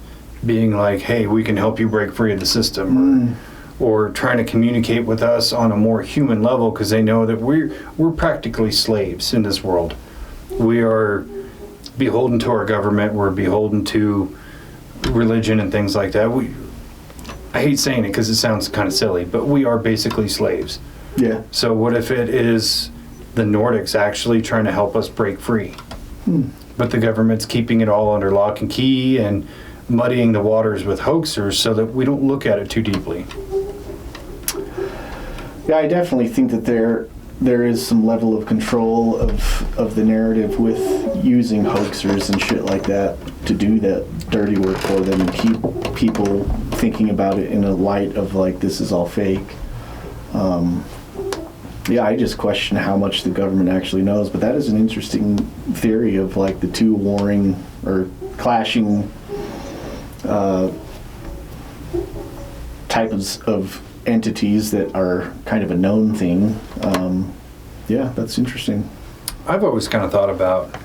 Speaker 1: being like, hey, we can help you break free of the system, or trying to communicate with us on a more human level, because they know that we're practically slaves in this world. We are beholden to our government, we're beholden to religion and things like that. I hate saying it because it sounds kind of silly, but we are basically slaves.
Speaker 2: Yeah.
Speaker 1: So what if it is the Nordics actually trying to help us break free? But the government's keeping it all under lock and key and muddying the waters with hoaxers so that we don't look at it too deeply.
Speaker 2: Yeah, I definitely think that there is some level of control of the narrative with using hoaxers and shit like that to do that dirty work for them and keep people thinking about it in a light of like, this is all fake. Yeah, I just question how much the government actually knows, but that is an interesting theory of like the two warring or clashing types of entities that are kind of a known thing. Yeah, that's interesting.
Speaker 1: I've always kind of thought about,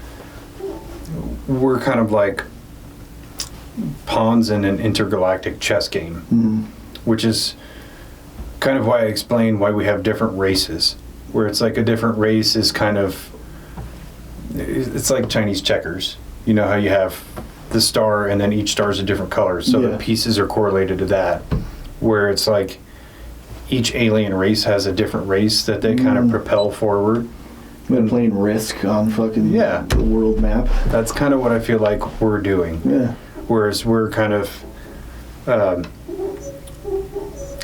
Speaker 1: we're kind of like pawns in an intergalactic chess game, which is kind of why I explain why we have different races, where it's like a different race is kind of, it's like Chinese checkers. You know how you have the star and then each star is a different color, so the pieces are correlated to that, where it's like each alien race has a different race that they kind of propel forward.
Speaker 2: They're playing Risk on fucking the world map.
Speaker 1: That's kind of what I feel like we're doing.
Speaker 2: Yeah.
Speaker 1: Whereas we're kind of,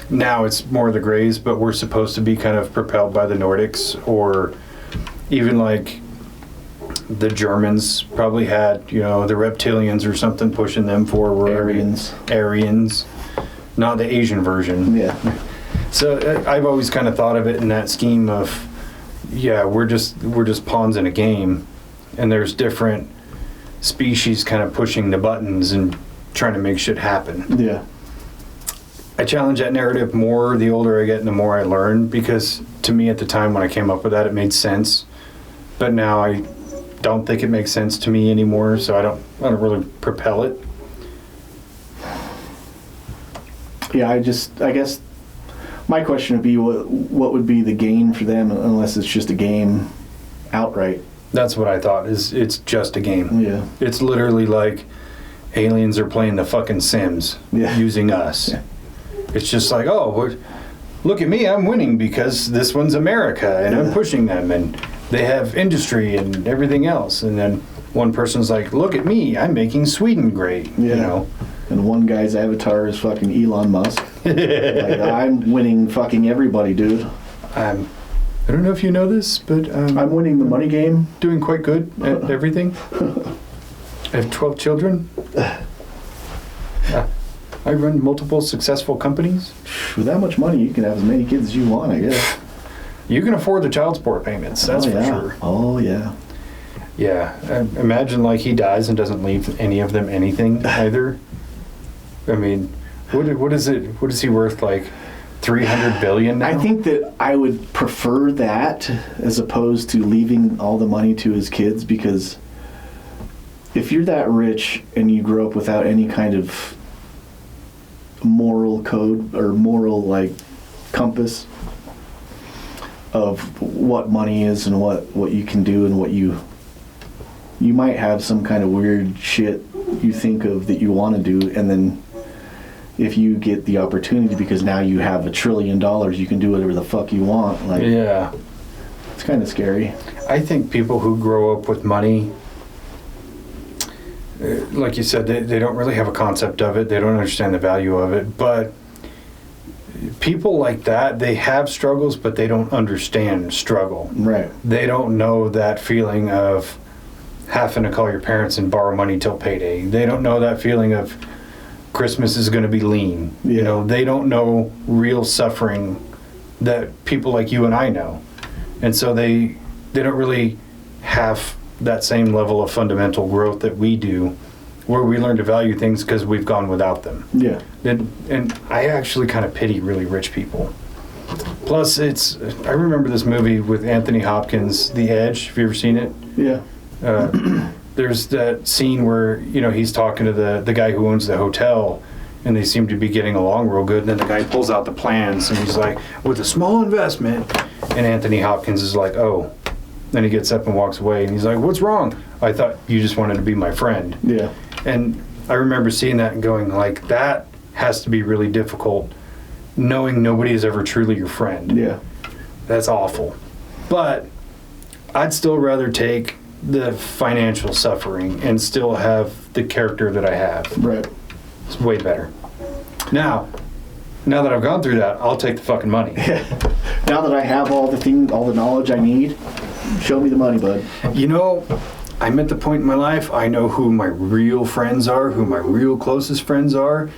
Speaker 1: now it's more the Greys, but we're supposed to be kind of propelled by the Nordics, or even like the Germans probably had, you know, the reptilians or something pushing them forward. Aryans. Not the Asian version.
Speaker 2: Yeah.
Speaker 1: So I've always kind of thought of it in that scheme of, yeah, we're just pawns in a game, and there's different species kind of pushing the buttons and trying to make shit happen.
Speaker 2: Yeah.
Speaker 1: I challenge that narrative more the older I get and the more I learn, because to me at the time when I came up with that, it made sense. But now I don't think it makes sense to me anymore, so I don't really propel it.
Speaker 2: Yeah, I guess my question would be what would be the gain for them unless it's just a game outright.
Speaker 1: That's what I thought. It's just a game.
Speaker 2: Yeah.
Speaker 1: It's literally like aliens are playing the fucking Sims using us.
Speaker 2: Yeah.
Speaker 1: It's just like, oh, look at me, I'm winning because this one's America and I'm pushing them and they have industry and everything else. And then one person's like, look at me, I'm making Sweden great.
Speaker 2: Yeah.
Speaker 1: You know.
Speaker 2: And one guy's avatar is fucking Elon Musk. Like, I'm winning fucking everybody, dude.
Speaker 1: I don't know if you know this, but
Speaker 2: I'm winning the money game.
Speaker 1: Doing quite good at everything. I have 12 children. I run multiple successful companies.
Speaker 2: With that much money, you can have as many kids as you want, I guess.
Speaker 1: You can afford the child support payments, that's for sure.
Speaker 2: Oh, yeah.
Speaker 1: Yeah. Imagine, like, he dies and doesn't leave any of them anything either. I mean, what is it? What is he worth, like, 300 billion now?
Speaker 2: I think that I would prefer that as opposed to leaving all the money to his kids, because if you're that rich and you grow up without any kind of moral code or moral, like, compass of what money is and what you can do and what you might have some kind of weird shit you think of that you want to do, and then if you get the opportunity because now you have $1 trillion, you can do whatever the fuck you want. Like,
Speaker 1: yeah.
Speaker 2: It's kind of scary.
Speaker 1: I think people who grow up with money, like you said, they don't really have a concept of it. They don't understand the value of it. But people like that, they have struggles, but they don't understand struggle.
Speaker 2: Right.
Speaker 1: They don't know that feeling of having to call your parents and borrow money till payday. They don't know that feeling of Christmas is going to be lean.
Speaker 2: Yeah.
Speaker 1: You know, they don't know real suffering that people like you and I know. And so they don't really have that same level of fundamental growth that we do, where we learn to value things because we've gone without them.
Speaker 2: Yeah.
Speaker 1: And I actually kind of pity really rich people. Plus, I remember this movie with Anthony Hopkins, The Edge. Have you ever seen it?
Speaker 2: Yeah.
Speaker 1: There's that scene where, you know, he's talking to the guy who owns the hotel, and they seem to be getting along real good. And then the guy pulls out the plans, and he's like, with a small investment. And Anthony Hopkins is like, oh. Then he gets up and walks away, and he's like, what's wrong? I thought you just wanted to be my friend.
Speaker 2: Yeah.
Speaker 1: And I remember seeing that and going, like, that has to be really difficult, knowing nobody is ever truly your friend.
Speaker 2: Yeah.
Speaker 1: That's awful. But I'd still rather take the financial suffering and still have the character that I have.
Speaker 2: Right.
Speaker 1: It's way better. Now that I've gone through that, I'll take the fucking money.
Speaker 2: Now that I have all the knowledge I need, show me the money, bud.
Speaker 1: You know, I'm at the point in my life, I know who my real friends are, who my real closest friends are.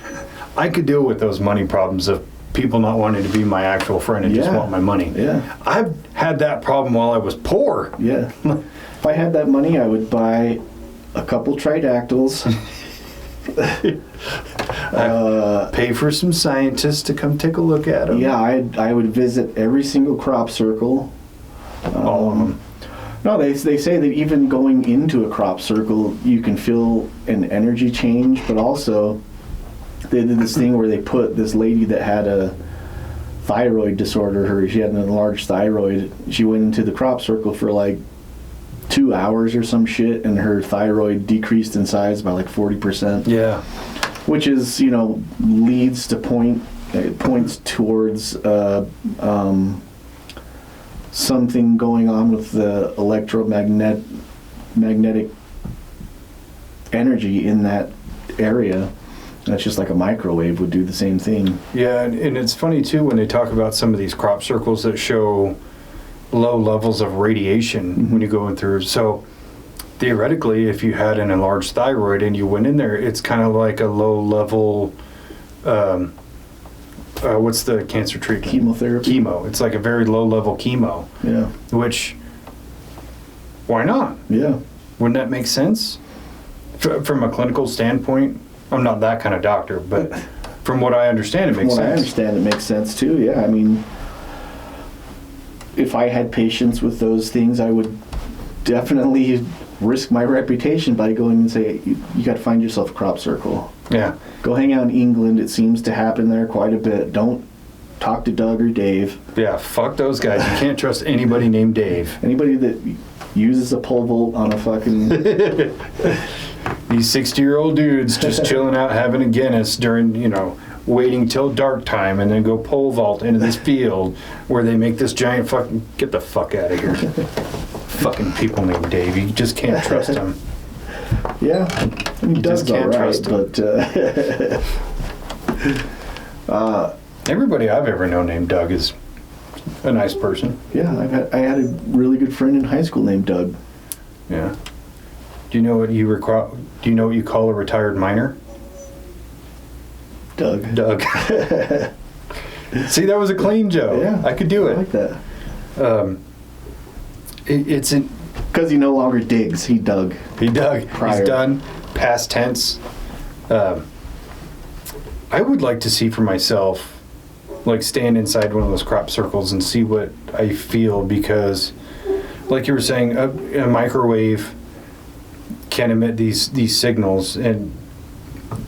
Speaker 1: I could deal with those money problems of people not wanting to be my actual friend and just want my money.
Speaker 2: Yeah.
Speaker 1: I've had that problem while I was poor.
Speaker 2: Yeah. If I had that money, I would buy a couple tridactyls.
Speaker 1: Pay for some scientists to come take a look at them.
Speaker 2: Yeah, I would visit every single crop circle.
Speaker 1: All of them.
Speaker 2: No, they say that even going into a crop circle, you can feel an energy change, but also they did this thing where they put this lady that had a thyroid disorder. She had an enlarged thyroid. She went into the crop circle for like 2 hours or some shit, and her thyroid decreased in size by like 40%.
Speaker 1: Yeah.
Speaker 2: Which is, leads to points towards something going on with the magnetic energy in that area. That's just like a microwave would do the same thing.
Speaker 1: Yeah, and it's funny too when they talk about some of these crop circles that show low levels of radiation when you go in through. So theoretically, if you had an enlarged thyroid and you went in there, it's kind of like a low level, what's the cancer treatment?
Speaker 2: Chemotherapy.
Speaker 1: Chemo. It's like a very low level chemo.
Speaker 2: Yeah.
Speaker 1: Which, why not?
Speaker 2: Yeah.
Speaker 1: Wouldn't that make sense? From a clinical standpoint, I'm not that kind of doctor, but from what I understand, it makes sense.
Speaker 2: From what I understand, it makes sense too, yeah. I mean, if I had patience with those things, I would definitely risk my reputation by going and say, you got to find yourself a crop circle.
Speaker 1: Yeah.
Speaker 2: Go hang out in England. It seems to happen there quite a bit. Don't talk to Doug or Dave.
Speaker 1: Yeah, fuck those guys. You can't trust anybody named Dave.
Speaker 2: Anybody that uses a pole vault on a fucking...
Speaker 1: These 60-year-old dudes just chilling out having a Guinness during, waiting till dark time and then go pole vault into this field where they make this giant fucking... Get the fuck out of here. Fucking people named Dave. You just can't trust them.
Speaker 2: Yeah. I mean, Doug's
Speaker 1: just can't trust him.
Speaker 2: But...
Speaker 1: Everybody I've ever known named Doug is a nice person.
Speaker 2: Yeah, I had a really good friend in high school named Doug.
Speaker 1: Yeah. Do you know what you call a retired miner?
Speaker 2: Doug.
Speaker 1: See, that was a clean joke.
Speaker 2: Yeah,
Speaker 1: I could do it.
Speaker 2: I like that.
Speaker 1: It's an...
Speaker 2: Because he no longer digs. He dug.
Speaker 1: He dug.
Speaker 2: Prior.
Speaker 1: He's done. Past tense. I would like to see for myself, like, stand inside one of those crop circles and see what I feel, because, like you were saying, a microwave can emit these signals, and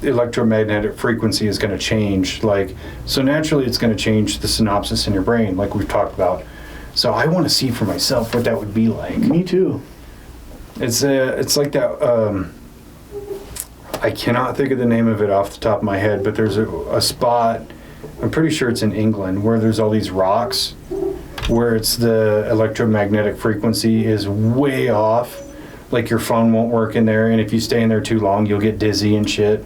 Speaker 1: electromagnetic frequency is going to change. Like, so naturally it's going to change the synapses in your brain, like we've talked about. So I want to see for myself what that would be like.
Speaker 2: Me too.
Speaker 1: It's like that. I cannot think of the name of it off the top of my head, but there's a spot, I'm pretty sure it's in England, where there's all these rocks where it's the electromagnetic frequency is way off. Like, your phone won't work in there, and if you stay in there too long, you'll get dizzy and shit.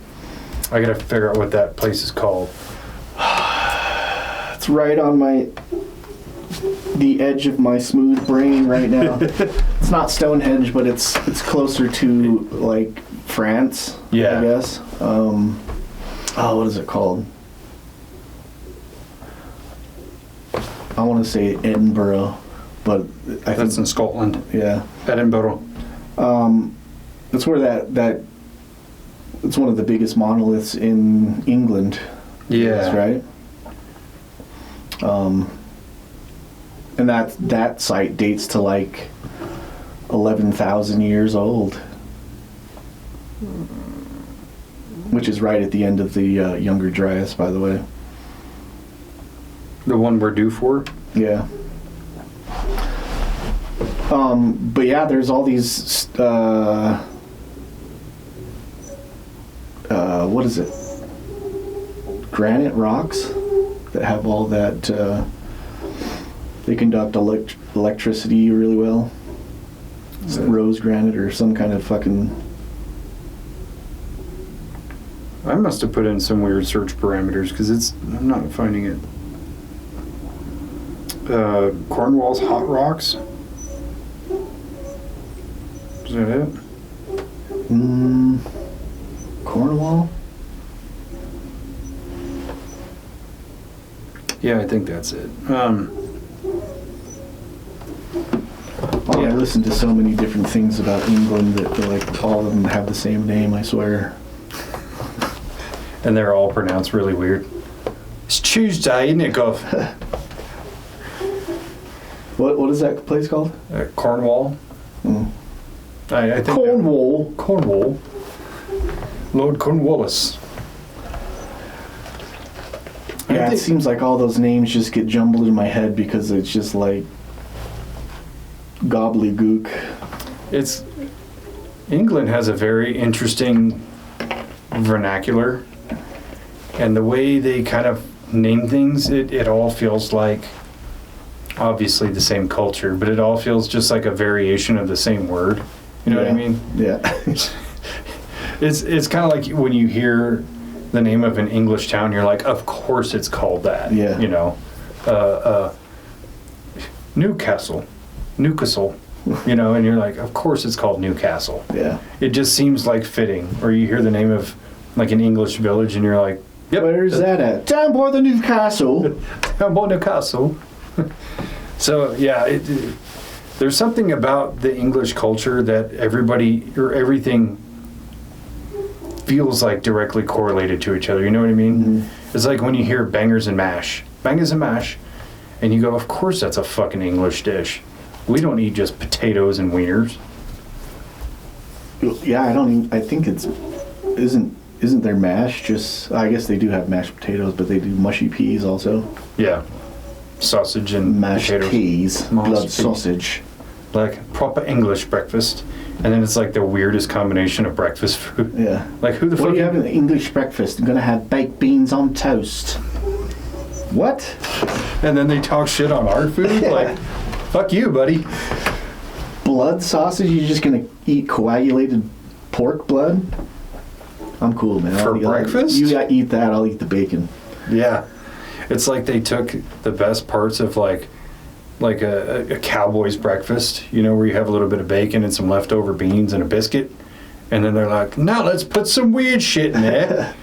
Speaker 1: I gotta figure out what that place is called.
Speaker 2: It's right on the edge of my smooth brain right now. It's not Stonehenge, but it's closer to, like, France,
Speaker 1: Yeah.
Speaker 2: I guess. What is it called? I want to say Edinburgh, but I think
Speaker 1: That's in Scotland.
Speaker 2: Yeah.
Speaker 1: Edinburgh.
Speaker 2: That's where that it's one of the biggest monoliths in England.
Speaker 1: Yeah.
Speaker 2: That's right. And that site dates to like 11,000 years old, which is right at the end of the Younger Dryas, by the way.
Speaker 1: The one we're due for?
Speaker 2: Yeah. But yeah, there's all these, what is it? Granite rocks that have all that, they conduct electricity really well. It's rose granite or some kind of fucking...
Speaker 1: I must have put in some weird search parameters, because I'm not finding it. Cornwall's Hot Rocks? Is that it?
Speaker 2: Cornwall?
Speaker 1: Yeah, I think that's it.
Speaker 2: I listen to so many different things about England that like all of them have the same name, I swear.
Speaker 1: And they're all pronounced really weird. It's Tuesday, isn't it, Gov?
Speaker 2: What is that place called?
Speaker 1: Cornwall. I think
Speaker 2: Cornwall.
Speaker 1: Cornwall. Lord Cornwallis.
Speaker 2: Yeah, it seems like all those names just get jumbled in my head because it's just like gobbledygook.
Speaker 1: England has a very interesting vernacular, and the way they kind of name things, it all feels like obviously the same culture, but it all feels just like a variation of the same word. You know what I mean?
Speaker 2: Yeah.
Speaker 1: It's kind of like when you hear the name of an English town, you're like, of course it's called that.
Speaker 2: Yeah.
Speaker 1: You know, Newcastle, you know, and you're like, of course it's called Newcastle.
Speaker 2: Yeah.
Speaker 1: It just seems like fitting. Or you hear the name of like an English village and you're like, yep.
Speaker 2: Where's that at? Down by the Newcastle.
Speaker 1: Down by Newcastle. So yeah, there's something about the English culture that everybody or everything feels like directly correlated to each other. You know what I mean? Mm-hmm. It's like when you hear bangers and mash, and you go, of course that's a fucking English dish. We don't eat just potatoes and wieners.
Speaker 2: Yeah, I think isn't their mash just, I guess they do have mashed potatoes, but they do mushy peas also.
Speaker 1: Yeah. Sausage and
Speaker 2: Mashed
Speaker 1: potatoes.
Speaker 2: peas,
Speaker 1: Mashed
Speaker 2: blood
Speaker 1: peas.
Speaker 2: sausage.
Speaker 1: Like proper English breakfast. And then it's like the weirdest combination of breakfast food.
Speaker 2: Yeah.
Speaker 1: Like who the fuck?
Speaker 2: What do you have in English breakfast? I'm gonna have baked beans on toast. What?
Speaker 1: And then they talk shit on our food? Like, fuck you, buddy.
Speaker 2: Blood sausage? You're just gonna eat coagulated pork blood? I'm cool, man.
Speaker 1: For breakfast?
Speaker 2: You gotta eat that, I'll eat the bacon.
Speaker 1: Yeah. It's like they took the best parts of like a cowboy's breakfast, you know, where you have a little bit of bacon and some leftover beans and a biscuit. And then they're like, now let's put some weird shit in there.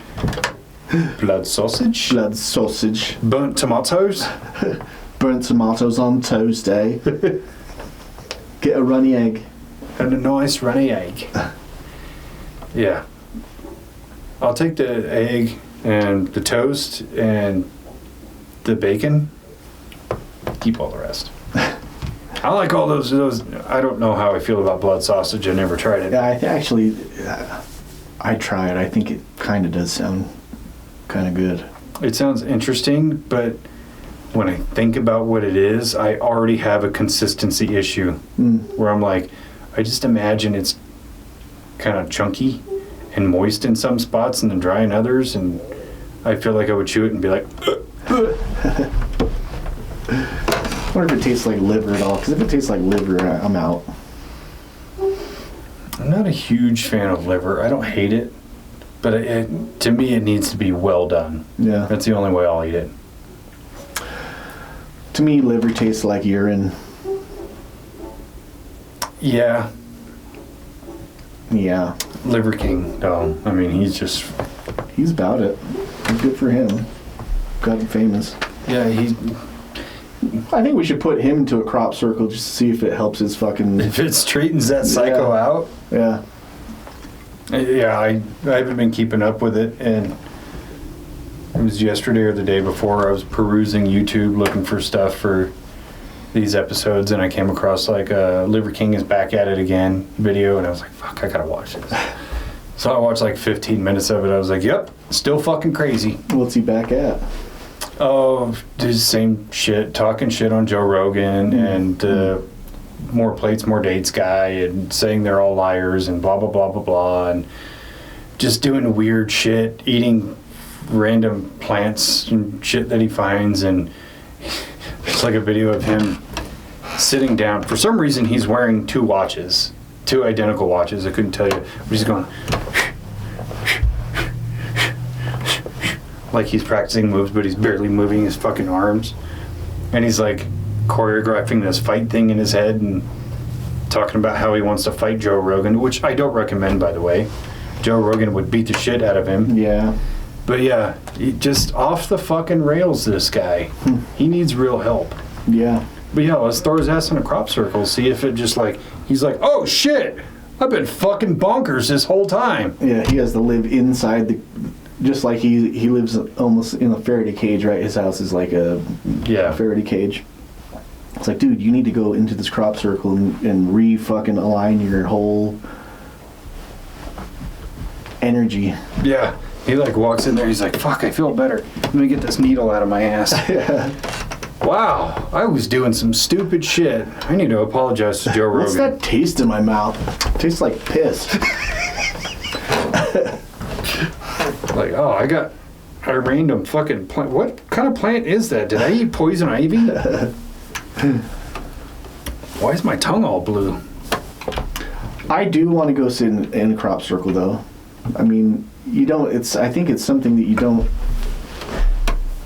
Speaker 1: Blood sausage.
Speaker 2: Blood sausage.
Speaker 1: Burnt tomatoes.
Speaker 2: Burnt tomatoes on toast, eh? Get a runny egg.
Speaker 1: And a nice runny egg. Yeah. I'll take the egg and the toast and the bacon. Keep all the rest. I like all those. I don't know how I feel about blood sausage. I never tried it.
Speaker 2: Yeah, I tried. I think it kind of does sound kind of good.
Speaker 1: It sounds interesting, but when I think about what it is, I already have a consistency issue where I'm like, I just imagine it's kind of chunky and moist in some spots and then dry in others, and I feel like I would chew it and be like,
Speaker 2: I wonder if it tastes like liver at all, because if it tastes like liver, I'm out.
Speaker 1: I'm not a huge fan of liver. I don't hate it, but to me it needs to be well done.
Speaker 2: Yeah.
Speaker 1: That's the only way I'll eat it.
Speaker 2: To me, liver tastes like urine.
Speaker 1: Yeah.
Speaker 2: Yeah.
Speaker 1: Liver King, though. I mean,
Speaker 2: He's about it. Good for him. Got him famous.
Speaker 1: Yeah,
Speaker 2: I think we should put him into a crop circle just to see if it helps his fucking...
Speaker 1: If it straightens that psycho out.
Speaker 2: Yeah.
Speaker 1: Yeah, I haven't been keeping up with it, and it was yesterday or the day before I was perusing YouTube looking for stuff for these episodes, and I came across like Liver King is back at it again video, and I was like, fuck, I gotta watch this. So I watched like 15 minutes of it. I was like, yep, still fucking crazy.
Speaker 2: What's he back at?
Speaker 1: Oh, the same shit, talking shit on Joe Rogan and more plates, more dates guy, and saying they're all liars and blah, blah, blah, blah, blah, and just doing weird shit, eating random plants and shit that he finds, and it's like a video of him sitting down. For some reason, he's wearing two identical watches. I couldn't tell you. But he's going... like he's practicing moves, but he's barely moving his fucking arms. And he's like choreographing this fight thing in his head and talking about how he wants to fight Joe Rogan, which I don't recommend, by the way. Joe Rogan would beat the shit out of him.
Speaker 2: Yeah.
Speaker 1: But yeah, he just off the fucking rails, this guy. He needs real help.
Speaker 2: Yeah.
Speaker 1: But yeah, let's throw his ass in a crop circle, see if it just like, he's like, oh shit, I've been fucking bonkers this whole time.
Speaker 2: Yeah, he has to live inside the... Just like he lives almost in a Faraday cage, right? His house is like a Faraday cage. It's like, dude, you need to go into this crop circle and re-fucking align your whole energy.
Speaker 1: Yeah. He like walks in there, he's like, fuck, I feel better. Let me get this needle out of my ass. Wow, I was doing some stupid shit. I need to apologize to Joe Rogan.
Speaker 2: What's that taste in my mouth? Tastes like piss.
Speaker 1: Like, oh, I random fucking plant. What kind of plant is that? Did I eat poison ivy? Why is my tongue all blue?
Speaker 2: I do want to go sit in a crop circle, though. I mean, you don't. I think it's something that you don't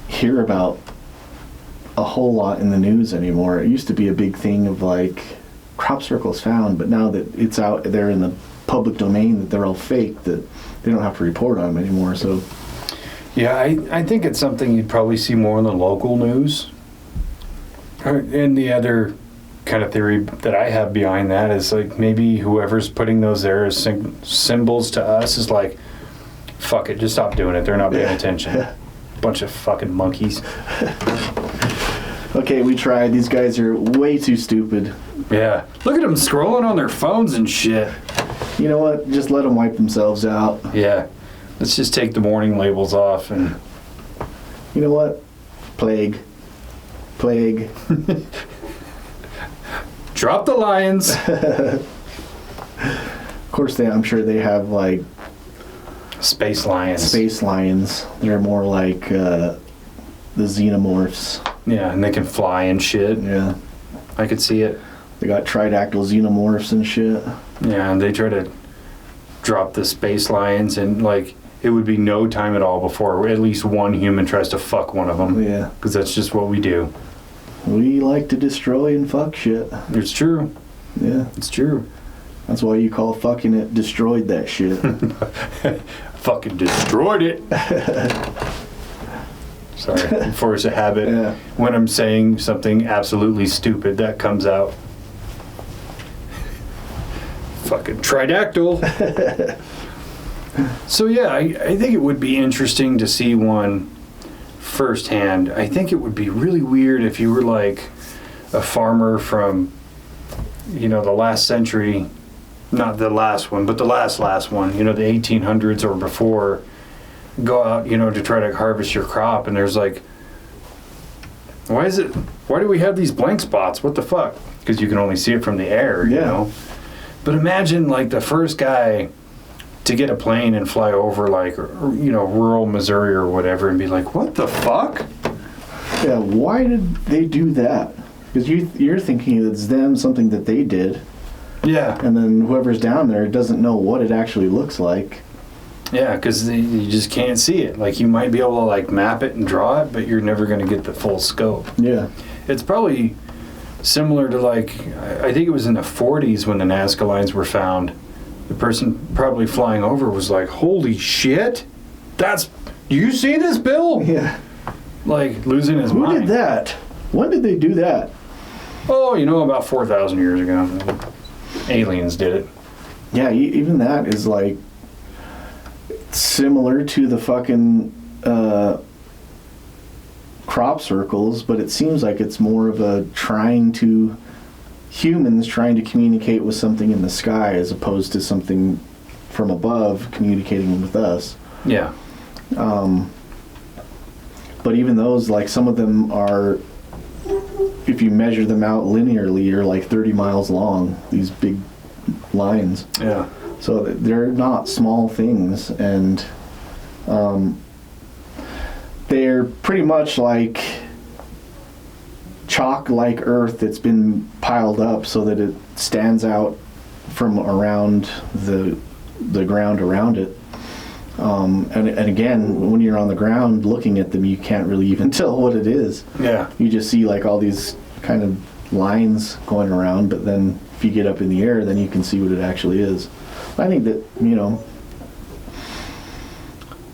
Speaker 2: hear about a whole lot in the news anymore. It used to be a big thing of like crop circles found, but now that it's out there in the public domain, that they're all fake, that they don't have to report on them anymore. So
Speaker 1: yeah, I think it's something you'd probably see more in the local news. And the other kind of theory that I have behind that is like maybe whoever's putting those there as symbols to us is like, fuck it, just stop doing it. They're not paying attention. Bunch of fucking monkeys.
Speaker 2: Okay, we tried. These guys are way too stupid.
Speaker 1: Yeah. Look at them scrolling on their phones and shit.
Speaker 2: You know what? Just let them wipe themselves out.
Speaker 1: Yeah. Let's just take the warning labels off and...
Speaker 2: You know what? Plague.
Speaker 1: Drop the lions.
Speaker 2: Of course, I'm sure they have like
Speaker 1: Space lions.
Speaker 2: space lions. They're more like the xenomorphs.
Speaker 1: Yeah, and they can fly and shit.
Speaker 2: Yeah.
Speaker 1: I could see it.
Speaker 2: They got tridactyl xenomorphs and shit.
Speaker 1: Yeah, and they try to drop the space lions, and like it would be no time at all before at least one human tries to fuck one of them.
Speaker 2: Yeah.
Speaker 1: Because that's just what we do.
Speaker 2: We like to destroy and fuck shit.
Speaker 1: It's true.
Speaker 2: Yeah.
Speaker 1: It's true.
Speaker 2: That's why you call fucking it destroyed that shit.
Speaker 1: Fucking destroyed it. Sorry, force a habit.
Speaker 2: Yeah.
Speaker 1: When I'm saying something absolutely stupid, that comes out. Fucking tridactyl. So yeah, I think it would be interesting to see one firsthand. I think it would be really weird if you were like a farmer from, the last century, not the last one, but the last one, the 1800s or before, go out, to try to harvest your crop, and there's like, why do we have these blank spots? What the fuck? Because you can only see it from the air, you know? But imagine like the first guy to get a plane and fly over like, rural Missouri or whatever and be like, what the fuck?
Speaker 2: Yeah, why did they do that? Because you're thinking it's them, something that they did.
Speaker 1: Yeah.
Speaker 2: And then whoever's down there doesn't know what it actually looks like.
Speaker 1: Yeah, because you just can't see it. Like, you might be able to, like, map it and draw it, but you're never going to get the full scope.
Speaker 2: Yeah.
Speaker 1: It's probably similar to, like, I think it was in the 40s when the Nazca lines were found. The person probably flying over was like, holy shit, do you see this, Bill?
Speaker 2: Yeah.
Speaker 1: Like, losing his
Speaker 2: Who
Speaker 1: mind.
Speaker 2: did that? When did they do that?
Speaker 1: Oh, about 4,000 years ago. Aliens did it.
Speaker 2: Yeah, even that is like similar to the fucking crop circles, but it seems like it's more of a humans trying to communicate with something in the sky as opposed to something from above communicating with us.
Speaker 1: Yeah.
Speaker 2: But even those, like, some of them are, if you measure them out linearly, are like 30 miles long, these big lines.
Speaker 1: Yeah.
Speaker 2: So they're not small things, and they're pretty much like chalk like earth that's been piled up so that it stands out from around the ground around it. And again, when you're on the ground looking at them, you can't really even tell what it is.
Speaker 1: Yeah.
Speaker 2: You just see like all these kind of lines going around, but then if you get up in the air, then you can see what it actually is. I think that,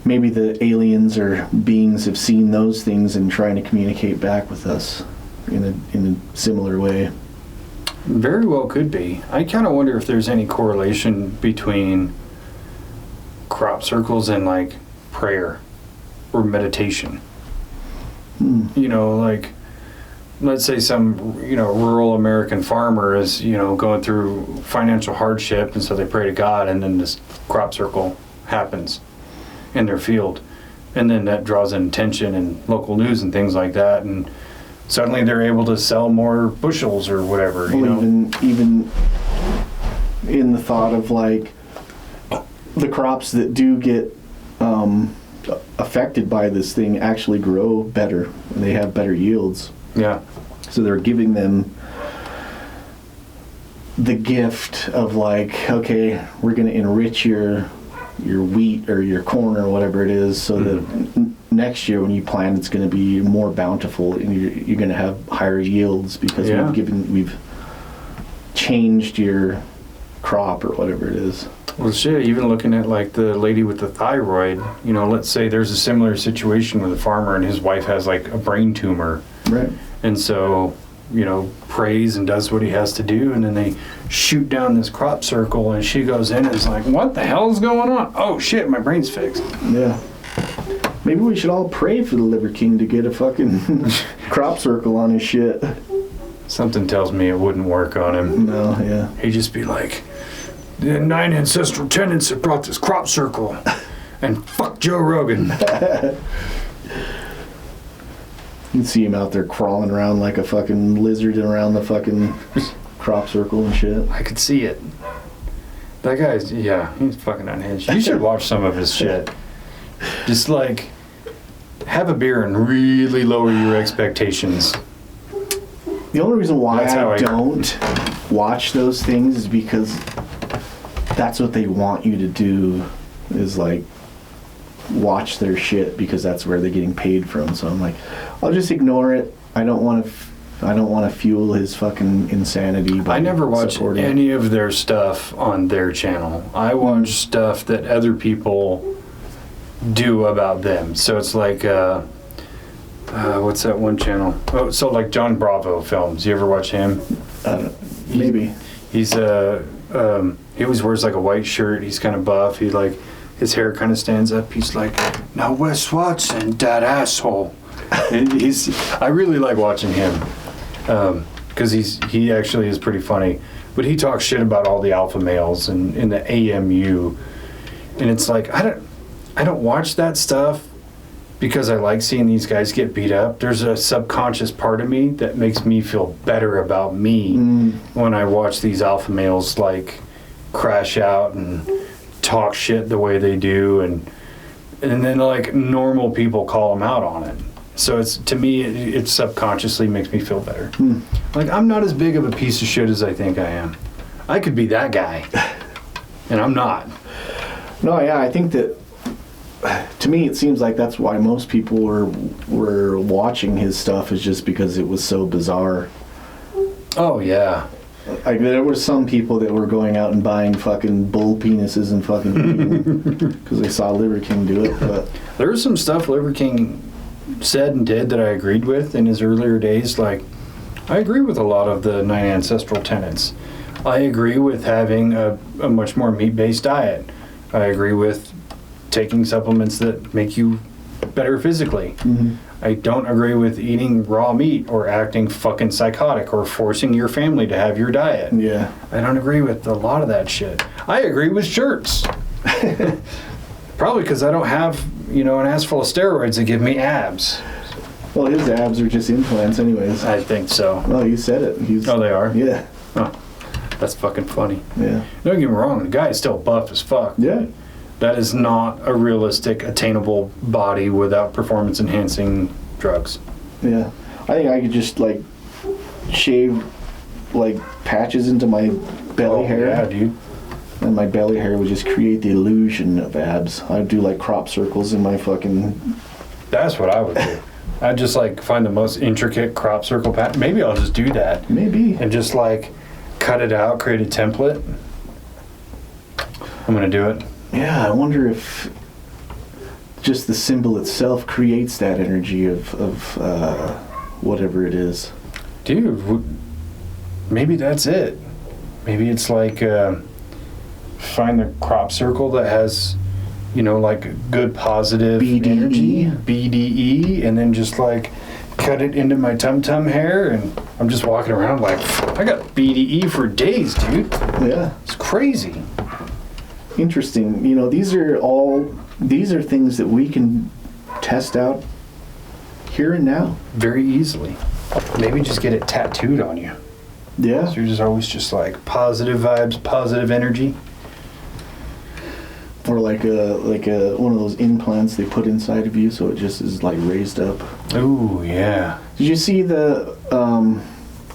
Speaker 2: maybe the aliens or beings have seen those things and trying to communicate back with us in a similar way.
Speaker 1: Very well could be. I kind of wonder if there's any correlation between crop circles and like prayer or meditation. Like, let's say some rural American farmer is going through financial hardship, and so they pray to God, and then this crop circle happens in their field, and then that draws in attention and local news and things like that, and suddenly they're able to sell more bushels or whatever.
Speaker 2: Even in the thought of like the crops that do get affected by this thing actually grow better and they have better yields.
Speaker 1: Yeah.
Speaker 2: So they're giving them the gift of like, okay, we're going to enrich your wheat or your corn or whatever it is, so that next year when you plant, it's going to be more bountiful and you're going to have higher yields because we've changed your crop or whatever it is.
Speaker 1: Well, shit, even looking at like the lady with the thyroid, let's say there's a similar situation with a farmer and his wife has like a brain tumor.
Speaker 2: Right.
Speaker 1: And so, prays and does what he has to do, and then they shoot down this crop circle, and she goes in and is like, what the hell is going on? Oh shit, my brain's fixed.
Speaker 2: Yeah. Maybe we should all pray for the Liver King to get a fucking crop circle on his shit.
Speaker 1: Something tells me it wouldn't work on him.
Speaker 2: No, yeah.
Speaker 1: He'd just be like, the 9 ancestral tenants that brought this crop circle. And fuck Joe Rogan.
Speaker 2: You can see him out there crawling around like a fucking lizard around the fucking crop circle and shit.
Speaker 1: I could see it. That guy's, yeah, he's fucking unhinged. You should watch some of his shit. Just like, have a beer and really lower your expectations.
Speaker 2: The only reason why
Speaker 1: That's how
Speaker 2: I
Speaker 1: I-
Speaker 2: don't watch those things is because that's what they want you to do, is like watch their shit because that's where they're getting paid from. So I'm like, I'll just ignore it. I don't want to fuel his fucking insanity by
Speaker 1: I never watch
Speaker 2: supporting it.
Speaker 1: any of their stuff on their channel. I watch stuff that other people do about them. So it's like, what's that one channel? Oh, so like John Bravo films. You ever watch him?
Speaker 2: Maybe.
Speaker 1: He's he always wears like a white shirt. He's kind of buff. He like, his hair kind of stands up. He's like, now Wes Watson, that asshole. And I really like watching him because he actually is pretty funny. But he talks shit about all the alpha males and in the AMU, and it's like I don't watch that stuff because I like seeing these guys get beat up. There's a subconscious part of me that makes me feel better about me when I watch these alpha males like crash out and talk shit the way they do, and then like normal people call them out on it. So it's, to me, it subconsciously makes me feel better. Like, I'm not as big of a piece of shit as I think I am. I could be that guy, and I'm not.
Speaker 2: No, yeah, I think that, to me, it seems like that's why most people were watching his stuff, is just because it was so bizarre.
Speaker 1: Oh, yeah.
Speaker 2: Like, there were some people that were going out and buying fucking bull penises and fucking because they saw Liver King do it. But
Speaker 1: There was some stuff Liver King said and did that I agreed with in his earlier days. Like, I agree with a lot of the 9 ancestral tenets. I agree with having a much more meat-based diet. I agree with taking supplements that make you better physically. I don't agree with eating raw meat or acting fucking psychotic or forcing your family to have your diet.
Speaker 2: yeah,
Speaker 1: I don't agree with a lot of that shit. I agree with shirts. Probably because I don't have, an ass full of steroids that give me abs.
Speaker 2: well, his abs are just implants, anyways.
Speaker 1: I think so.
Speaker 2: Well, you said it.
Speaker 1: Oh, they are?
Speaker 2: Yeah,
Speaker 1: Oh, that's fucking funny.
Speaker 2: yeah,
Speaker 1: Don't get me wrong, the guy is still buff as fuck.
Speaker 2: yeah.
Speaker 1: That is not a realistic, attainable body without performance-enhancing drugs.
Speaker 2: Yeah, I think I could just like shave like patches into my belly hair,
Speaker 1: Yeah, dude.
Speaker 2: and my belly hair would just create the illusion of abs. I'd do like crop circles in my fucking.
Speaker 1: That's what I would do. I'd just like find the most intricate crop circle pattern. Maybe I'll just do that
Speaker 2: Maybe.
Speaker 1: and just like cut it out, create a template. I'm gonna do it.
Speaker 2: Yeah, I wonder if just the symbol itself creates that energy of whatever it is.
Speaker 1: Dude, maybe that's it. Maybe it's like find the crop circle that has, like good positive
Speaker 2: BDE?
Speaker 1: energy, BDE, and then just like cut it into my tum-tum hair, and I'm just walking around like, I got BDE for days, dude.
Speaker 2: Yeah,
Speaker 1: It's crazy.
Speaker 2: interesting. These are things that we can test out here and now.
Speaker 1: Very easily. Maybe just get it tattooed on you.
Speaker 2: Yeah.
Speaker 1: So you're just always just like positive vibes, positive energy.
Speaker 2: Or like a one of those implants they put inside of you, so it just is like raised up.
Speaker 1: Ooh, yeah.
Speaker 2: Did you see the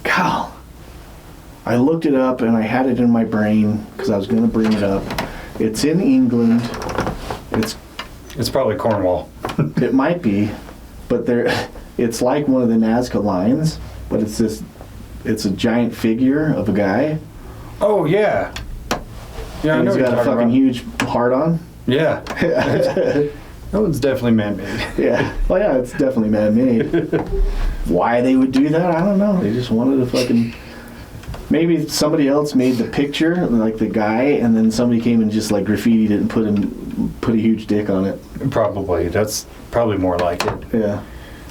Speaker 2: Cal? I looked it up and I had it in my brain because I was going to bring it up. It's in England.
Speaker 1: It's probably Cornwall.
Speaker 2: It might be, but it's like one of the Nazca lines, but it's a giant figure of a guy.
Speaker 1: Oh, yeah. Yeah, I
Speaker 2: And
Speaker 1: know
Speaker 2: he's
Speaker 1: what
Speaker 2: got
Speaker 1: you're
Speaker 2: a
Speaker 1: talking
Speaker 2: fucking
Speaker 1: about.
Speaker 2: huge heart on.
Speaker 1: Yeah. That one's definitely man-made.
Speaker 2: Yeah. Well, yeah, it's definitely man-made. Why they would do that, I don't know. They just wanted to fucking. Maybe somebody else made the picture, like the guy, and then somebody came and just like graffitied it and put a huge dick on it.
Speaker 1: Probably. That's probably more like it.
Speaker 2: Yeah.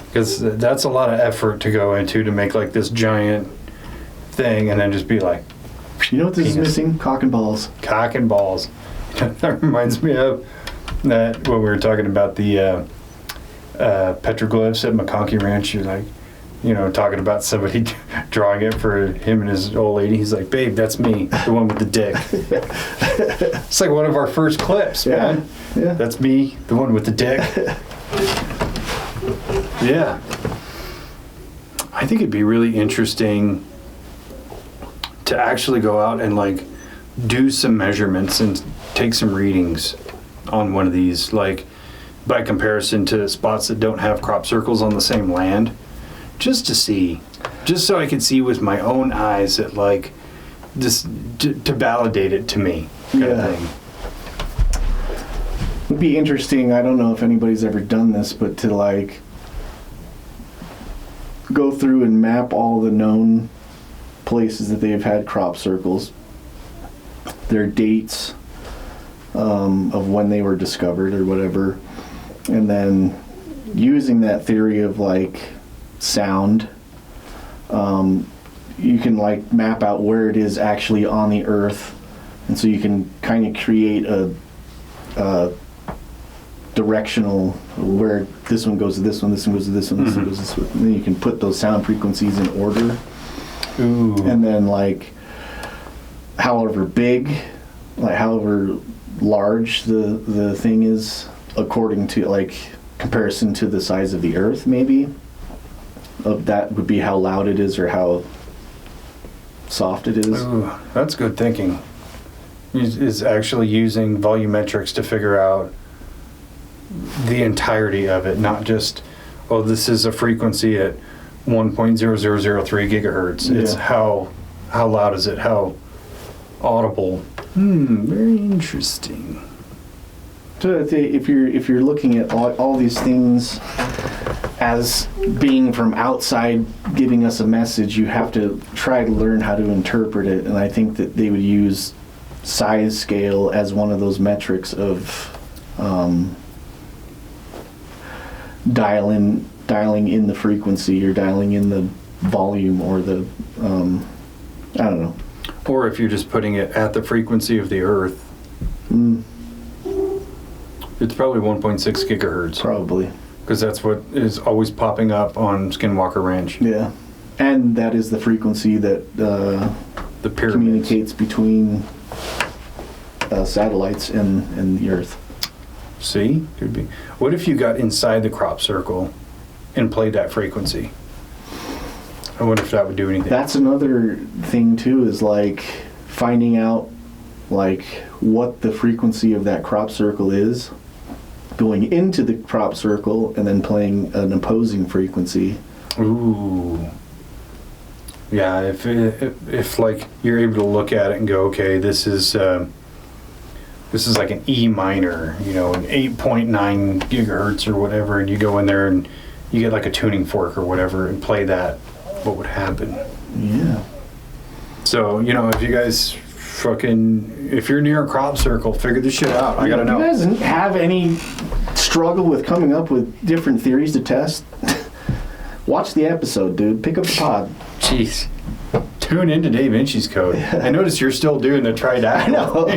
Speaker 1: Because that's a lot of effort to go into to make like this giant thing and then just be like,
Speaker 2: You know what this is
Speaker 1: Penis.
Speaker 2: missing? Cock and balls.
Speaker 1: Cock and balls. That reminds me of that when we were talking about the petroglyphs at McConkey Ranch. You're like, talking about somebody drawing it for him and his old lady. He's like, babe, that's me, the one with the dick. It's like one of our first clips, man.
Speaker 2: Yeah.
Speaker 1: That's me, the one with the dick. Yeah. I think it'd be really interesting to actually go out and like do some measurements and take some readings on one of these, like by comparison to spots that don't have crop circles on the same land, just to see, just so I can see with my own eyes that like just to validate it to me kind of thing.
Speaker 2: Would be interesting. I don't know if anybody's ever done this, but to like go through and map all the known places that they've had crop circles, their dates of when they were discovered or whatever, and then using that theory of like sound, you can like map out where it is actually on the earth, and so you can kind of create a directional where this one goes to this one, this one goes to this one, this one goes to this one, and then you can put those sound frequencies in order.
Speaker 1: Ooh.
Speaker 2: And then like however big, like however large the thing is according to like comparison to the size of the earth, maybe of that would be how loud it is or how soft it is.
Speaker 1: Ooh, that's good thinking. Is actually using volumetrics to figure out the entirety of it, not just, oh, this is a frequency at 1.0003 gigahertz. It's how loud is it? How audible? Very interesting.
Speaker 2: So if you're looking at all these things as being from outside giving us a message, you have to try to learn how to interpret it, and I think that they would use size scale as one of those metrics of dialing in the frequency or dialing in the volume or the I don't know.
Speaker 1: Or if you're just putting it at the frequency of the earth, it's probably 1.6 gigahertz.
Speaker 2: Probably.
Speaker 1: Because that's what is always popping up on Skinwalker Ranch.
Speaker 2: Yeah. And that is the frequency that
Speaker 1: The pyramids.
Speaker 2: communicates between satellites and the Earth.
Speaker 1: See? Could be. What if you got inside the crop circle and played that frequency? I wonder if that would do anything.
Speaker 2: That's another thing too, is like finding out like what the frequency of that crop circle is, going into the crop circle and then playing an opposing frequency.
Speaker 1: Ooh. Yeah, if like you're able to look at it and go, okay, this is like an E minor, an 8.9 gigahertz or whatever, and you go in there and you get like a tuning fork or whatever and play that, what would happen?
Speaker 2: Yeah.
Speaker 1: So, if you guys if you're near a crop circle, figure this shit out. I gotta know.
Speaker 2: You guys have any struggle with coming up with different theories to test? Watch the episode, dude. Pick up the pod.
Speaker 1: Jeez. Tune into Dave-Inci's code. I notice you're still doing the tridactyl.
Speaker 2: I know.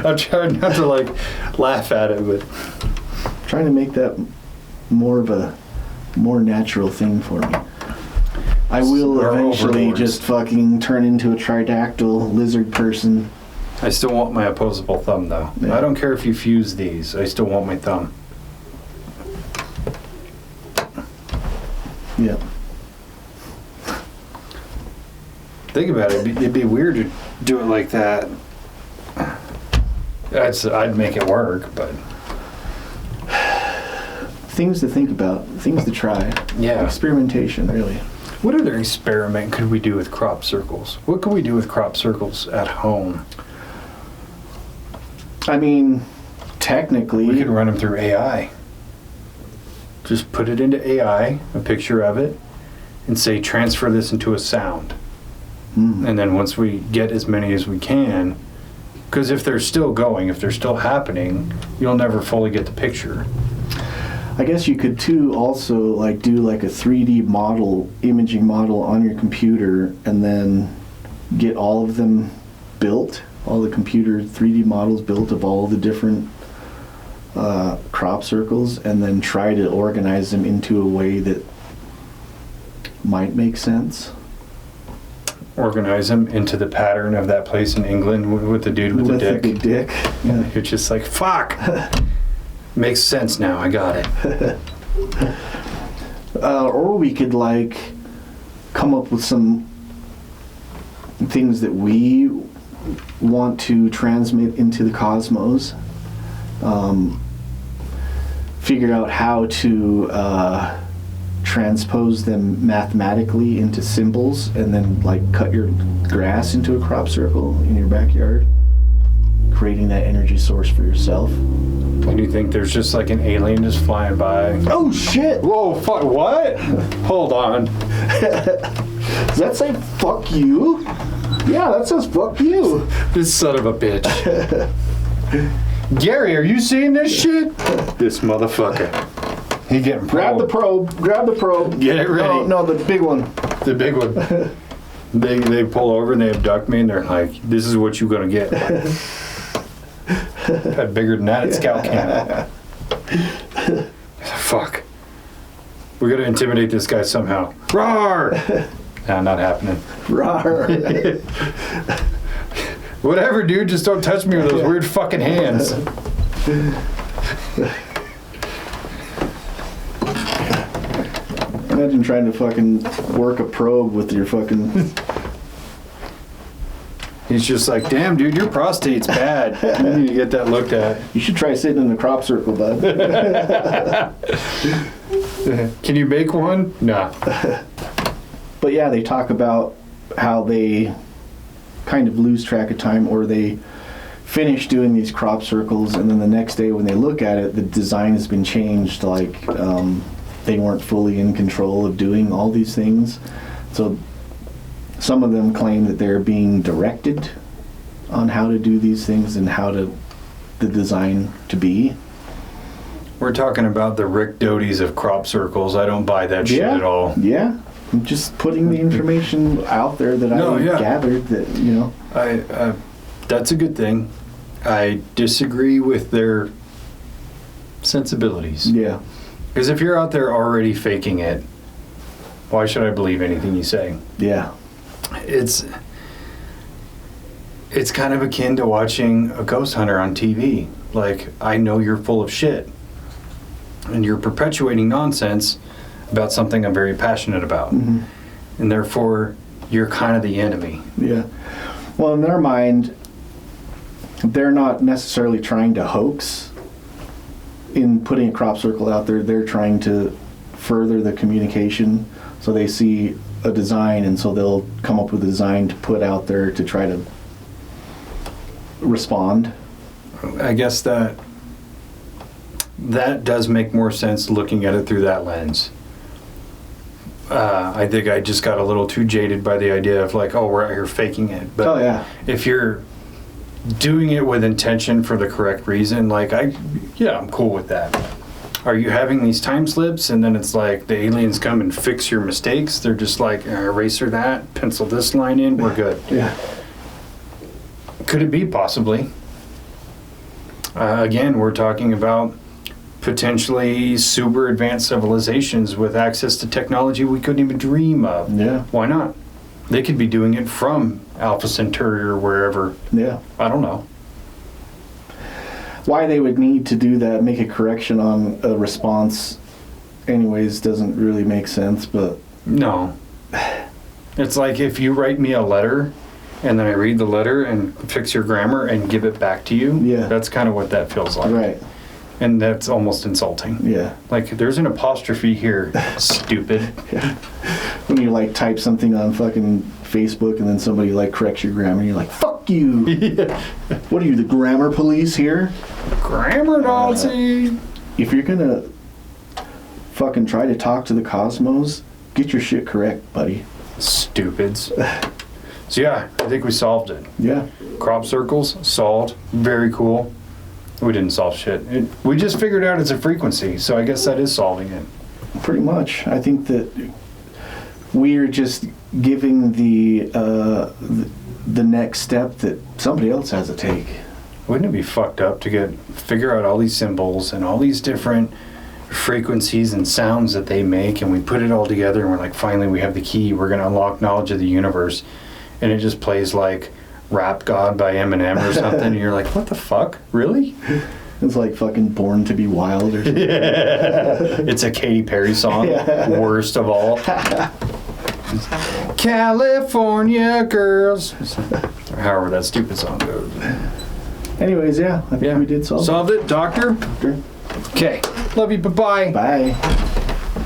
Speaker 1: I'm trying not to laugh at it, but
Speaker 2: Trying to make that more of a more natural thing for me. I will
Speaker 1: We're
Speaker 2: eventually
Speaker 1: overlords.
Speaker 2: just fucking turn into a tridactyl lizard person.
Speaker 1: I still want my opposable thumb though.
Speaker 2: Yeah.
Speaker 1: I don't care if you fuse these. I still want my thumb.
Speaker 2: Yeah.
Speaker 1: Think about it. It'd be weird to do it like that. I'd make it work, but
Speaker 2: Things to think about, things to try.
Speaker 1: yeah.
Speaker 2: Experimentation, really.
Speaker 1: What other experiment could we do with crop circles? What could we do with crop circles at home?
Speaker 2: I mean, technically,
Speaker 1: We could run them through AI. Just put it into AI, a picture of it, and say transfer this into a sound. And then once we get as many as we can, because if they're still going, if they're still happening, you'll never fully get the picture.
Speaker 2: I guess you could too also do like a 3D model, imaging model on your computer, and then get all of them built, all the computer 3D models built of all the different crop circles, and then try to organize them into a way that might make sense.
Speaker 1: Organize them into the pattern of that place in England with the dude with the dick.
Speaker 2: The big dick. Yeah.
Speaker 1: You're just like, fuck. Makes sense now. I got it.
Speaker 2: Or we could like come up with some things that we want to transmit into the cosmos. Figure out how to transpose them mathematically into symbols, and then like cut your grass into a crop circle in your backyard, creating that energy source for yourself.
Speaker 1: And you think there's just like an alien just flying by?
Speaker 2: Oh shit!
Speaker 1: Whoa, fuck, what? Hold on.
Speaker 2: Does that say fuck you? Yeah, that says fuck you.
Speaker 1: This son of a bitch. Gary, are you seeing this shit? This motherfucker. He getting
Speaker 2: Grab the probe. Grab the probe.
Speaker 1: Get it ready.
Speaker 2: No, the big one.
Speaker 1: The big one. They pull over and they abduct me and they're like, this is what you're gonna get. Had bigger than that at Scout Camp. Fuck. We gotta intimidate this guy somehow. Roar! Nah, not happening.
Speaker 2: Roar.
Speaker 1: Whatever, dude, just don't touch me with those weird fucking hands.
Speaker 2: Imagine trying to fucking work a probe with your fucking...
Speaker 1: He's just like, damn, dude, your prostate's bad. You need to get that looked at.
Speaker 2: You should try sitting in the crop circle, bud.
Speaker 1: Can you make one? Nah.
Speaker 2: But yeah, they talk about how they kind of lose track of time, or they finish doing these crop circles, and then the next day when they look at it, the design has been changed, like they weren't fully in control of doing all these things. So some of them claim that they're being directed on how to do these things and how to the design to be.
Speaker 1: We're talking about the Rick Doty's of crop circles. I don't buy that shit at all.
Speaker 2: Yeah. I'm just putting the information out there that I gathered that, you know.
Speaker 1: That's a good thing. I disagree with their sensibilities.
Speaker 2: Yeah.
Speaker 1: Because if you're out there already faking it, why should I believe anything you say?
Speaker 2: Yeah.
Speaker 1: It's kind of akin to watching a ghost hunter on TV. Like, I know you're full of shit. And you're perpetuating nonsense about something I'm very passionate about.
Speaker 2: Mm-hmm.
Speaker 1: And therefore, you're kind of the enemy.
Speaker 2: Yeah. Well, in their mind, they're not necessarily trying to hoax in putting a crop circle out there. They're trying to further the communication. So they see a design, and so they'll come up with a design to put out there to try to respond.
Speaker 1: I guess that does make more sense looking at it through that lens. I think I just got a little too jaded by the idea of like, oh, we're out here faking it. But if you're doing it with intention for the correct reason, like I'm cool with that. Are you having these time slips and then it's like the aliens come and fix your mistakes? They're just like, eraser that, pencil this line in, we're good.
Speaker 2: Yeah.
Speaker 1: Could it be? Possibly. Again, we're talking about potentially super advanced civilizations with access to technology we couldn't even dream of.
Speaker 2: Yeah.
Speaker 1: Why not? They could be doing it from Alpha Centauri or wherever.
Speaker 2: Yeah.
Speaker 1: I don't know.
Speaker 2: Why they would need to do that, make a correction on a response anyways, doesn't really make sense, but...
Speaker 1: No. It's like if you write me a letter and then I read the letter and fix your grammar and give it back to you.
Speaker 2: Yeah.
Speaker 1: That's kind of what that feels like.
Speaker 2: Right.
Speaker 1: And that's almost insulting.
Speaker 2: Yeah.
Speaker 1: Like, there's an apostrophe here, stupid.
Speaker 2: Yeah. When you, like, type something on fucking Facebook and then somebody, like, corrects your grammar, and you're like, fuck you!
Speaker 1: Yeah.
Speaker 2: What are you, the grammar police here?
Speaker 1: Grammar Nazi!
Speaker 2: If you're gonna fucking try to talk to the cosmos, get your shit correct, buddy.
Speaker 1: Stupids. So, yeah, I think we solved it.
Speaker 2: Yeah.
Speaker 1: Crop circles, solved. Very cool. We didn't solve shit. We just figured out it's a frequency, so I guess that is solving it.
Speaker 2: Pretty much. I think that we're just giving the the next step that somebody else has to take.
Speaker 1: Wouldn't it be fucked up to figure out all these symbols and all these different frequencies and sounds that they make, and we put it all together and we're like, finally we have the key, we're going to unlock knowledge of the universe, and it just plays like Rap God by Eminem or something, and you're like, what the fuck? Really?
Speaker 2: It's like fucking Born to Be Wild or something.
Speaker 1: Yeah. It's a Katy Perry song.
Speaker 2: Yeah.
Speaker 1: Worst of all. California girls. Or however that stupid song goes.
Speaker 2: Anyways, yeah, I think we did solve
Speaker 1: Solved it, doctor?
Speaker 2: it.
Speaker 1: Okay. Love you. Bye-bye.
Speaker 2: Bye.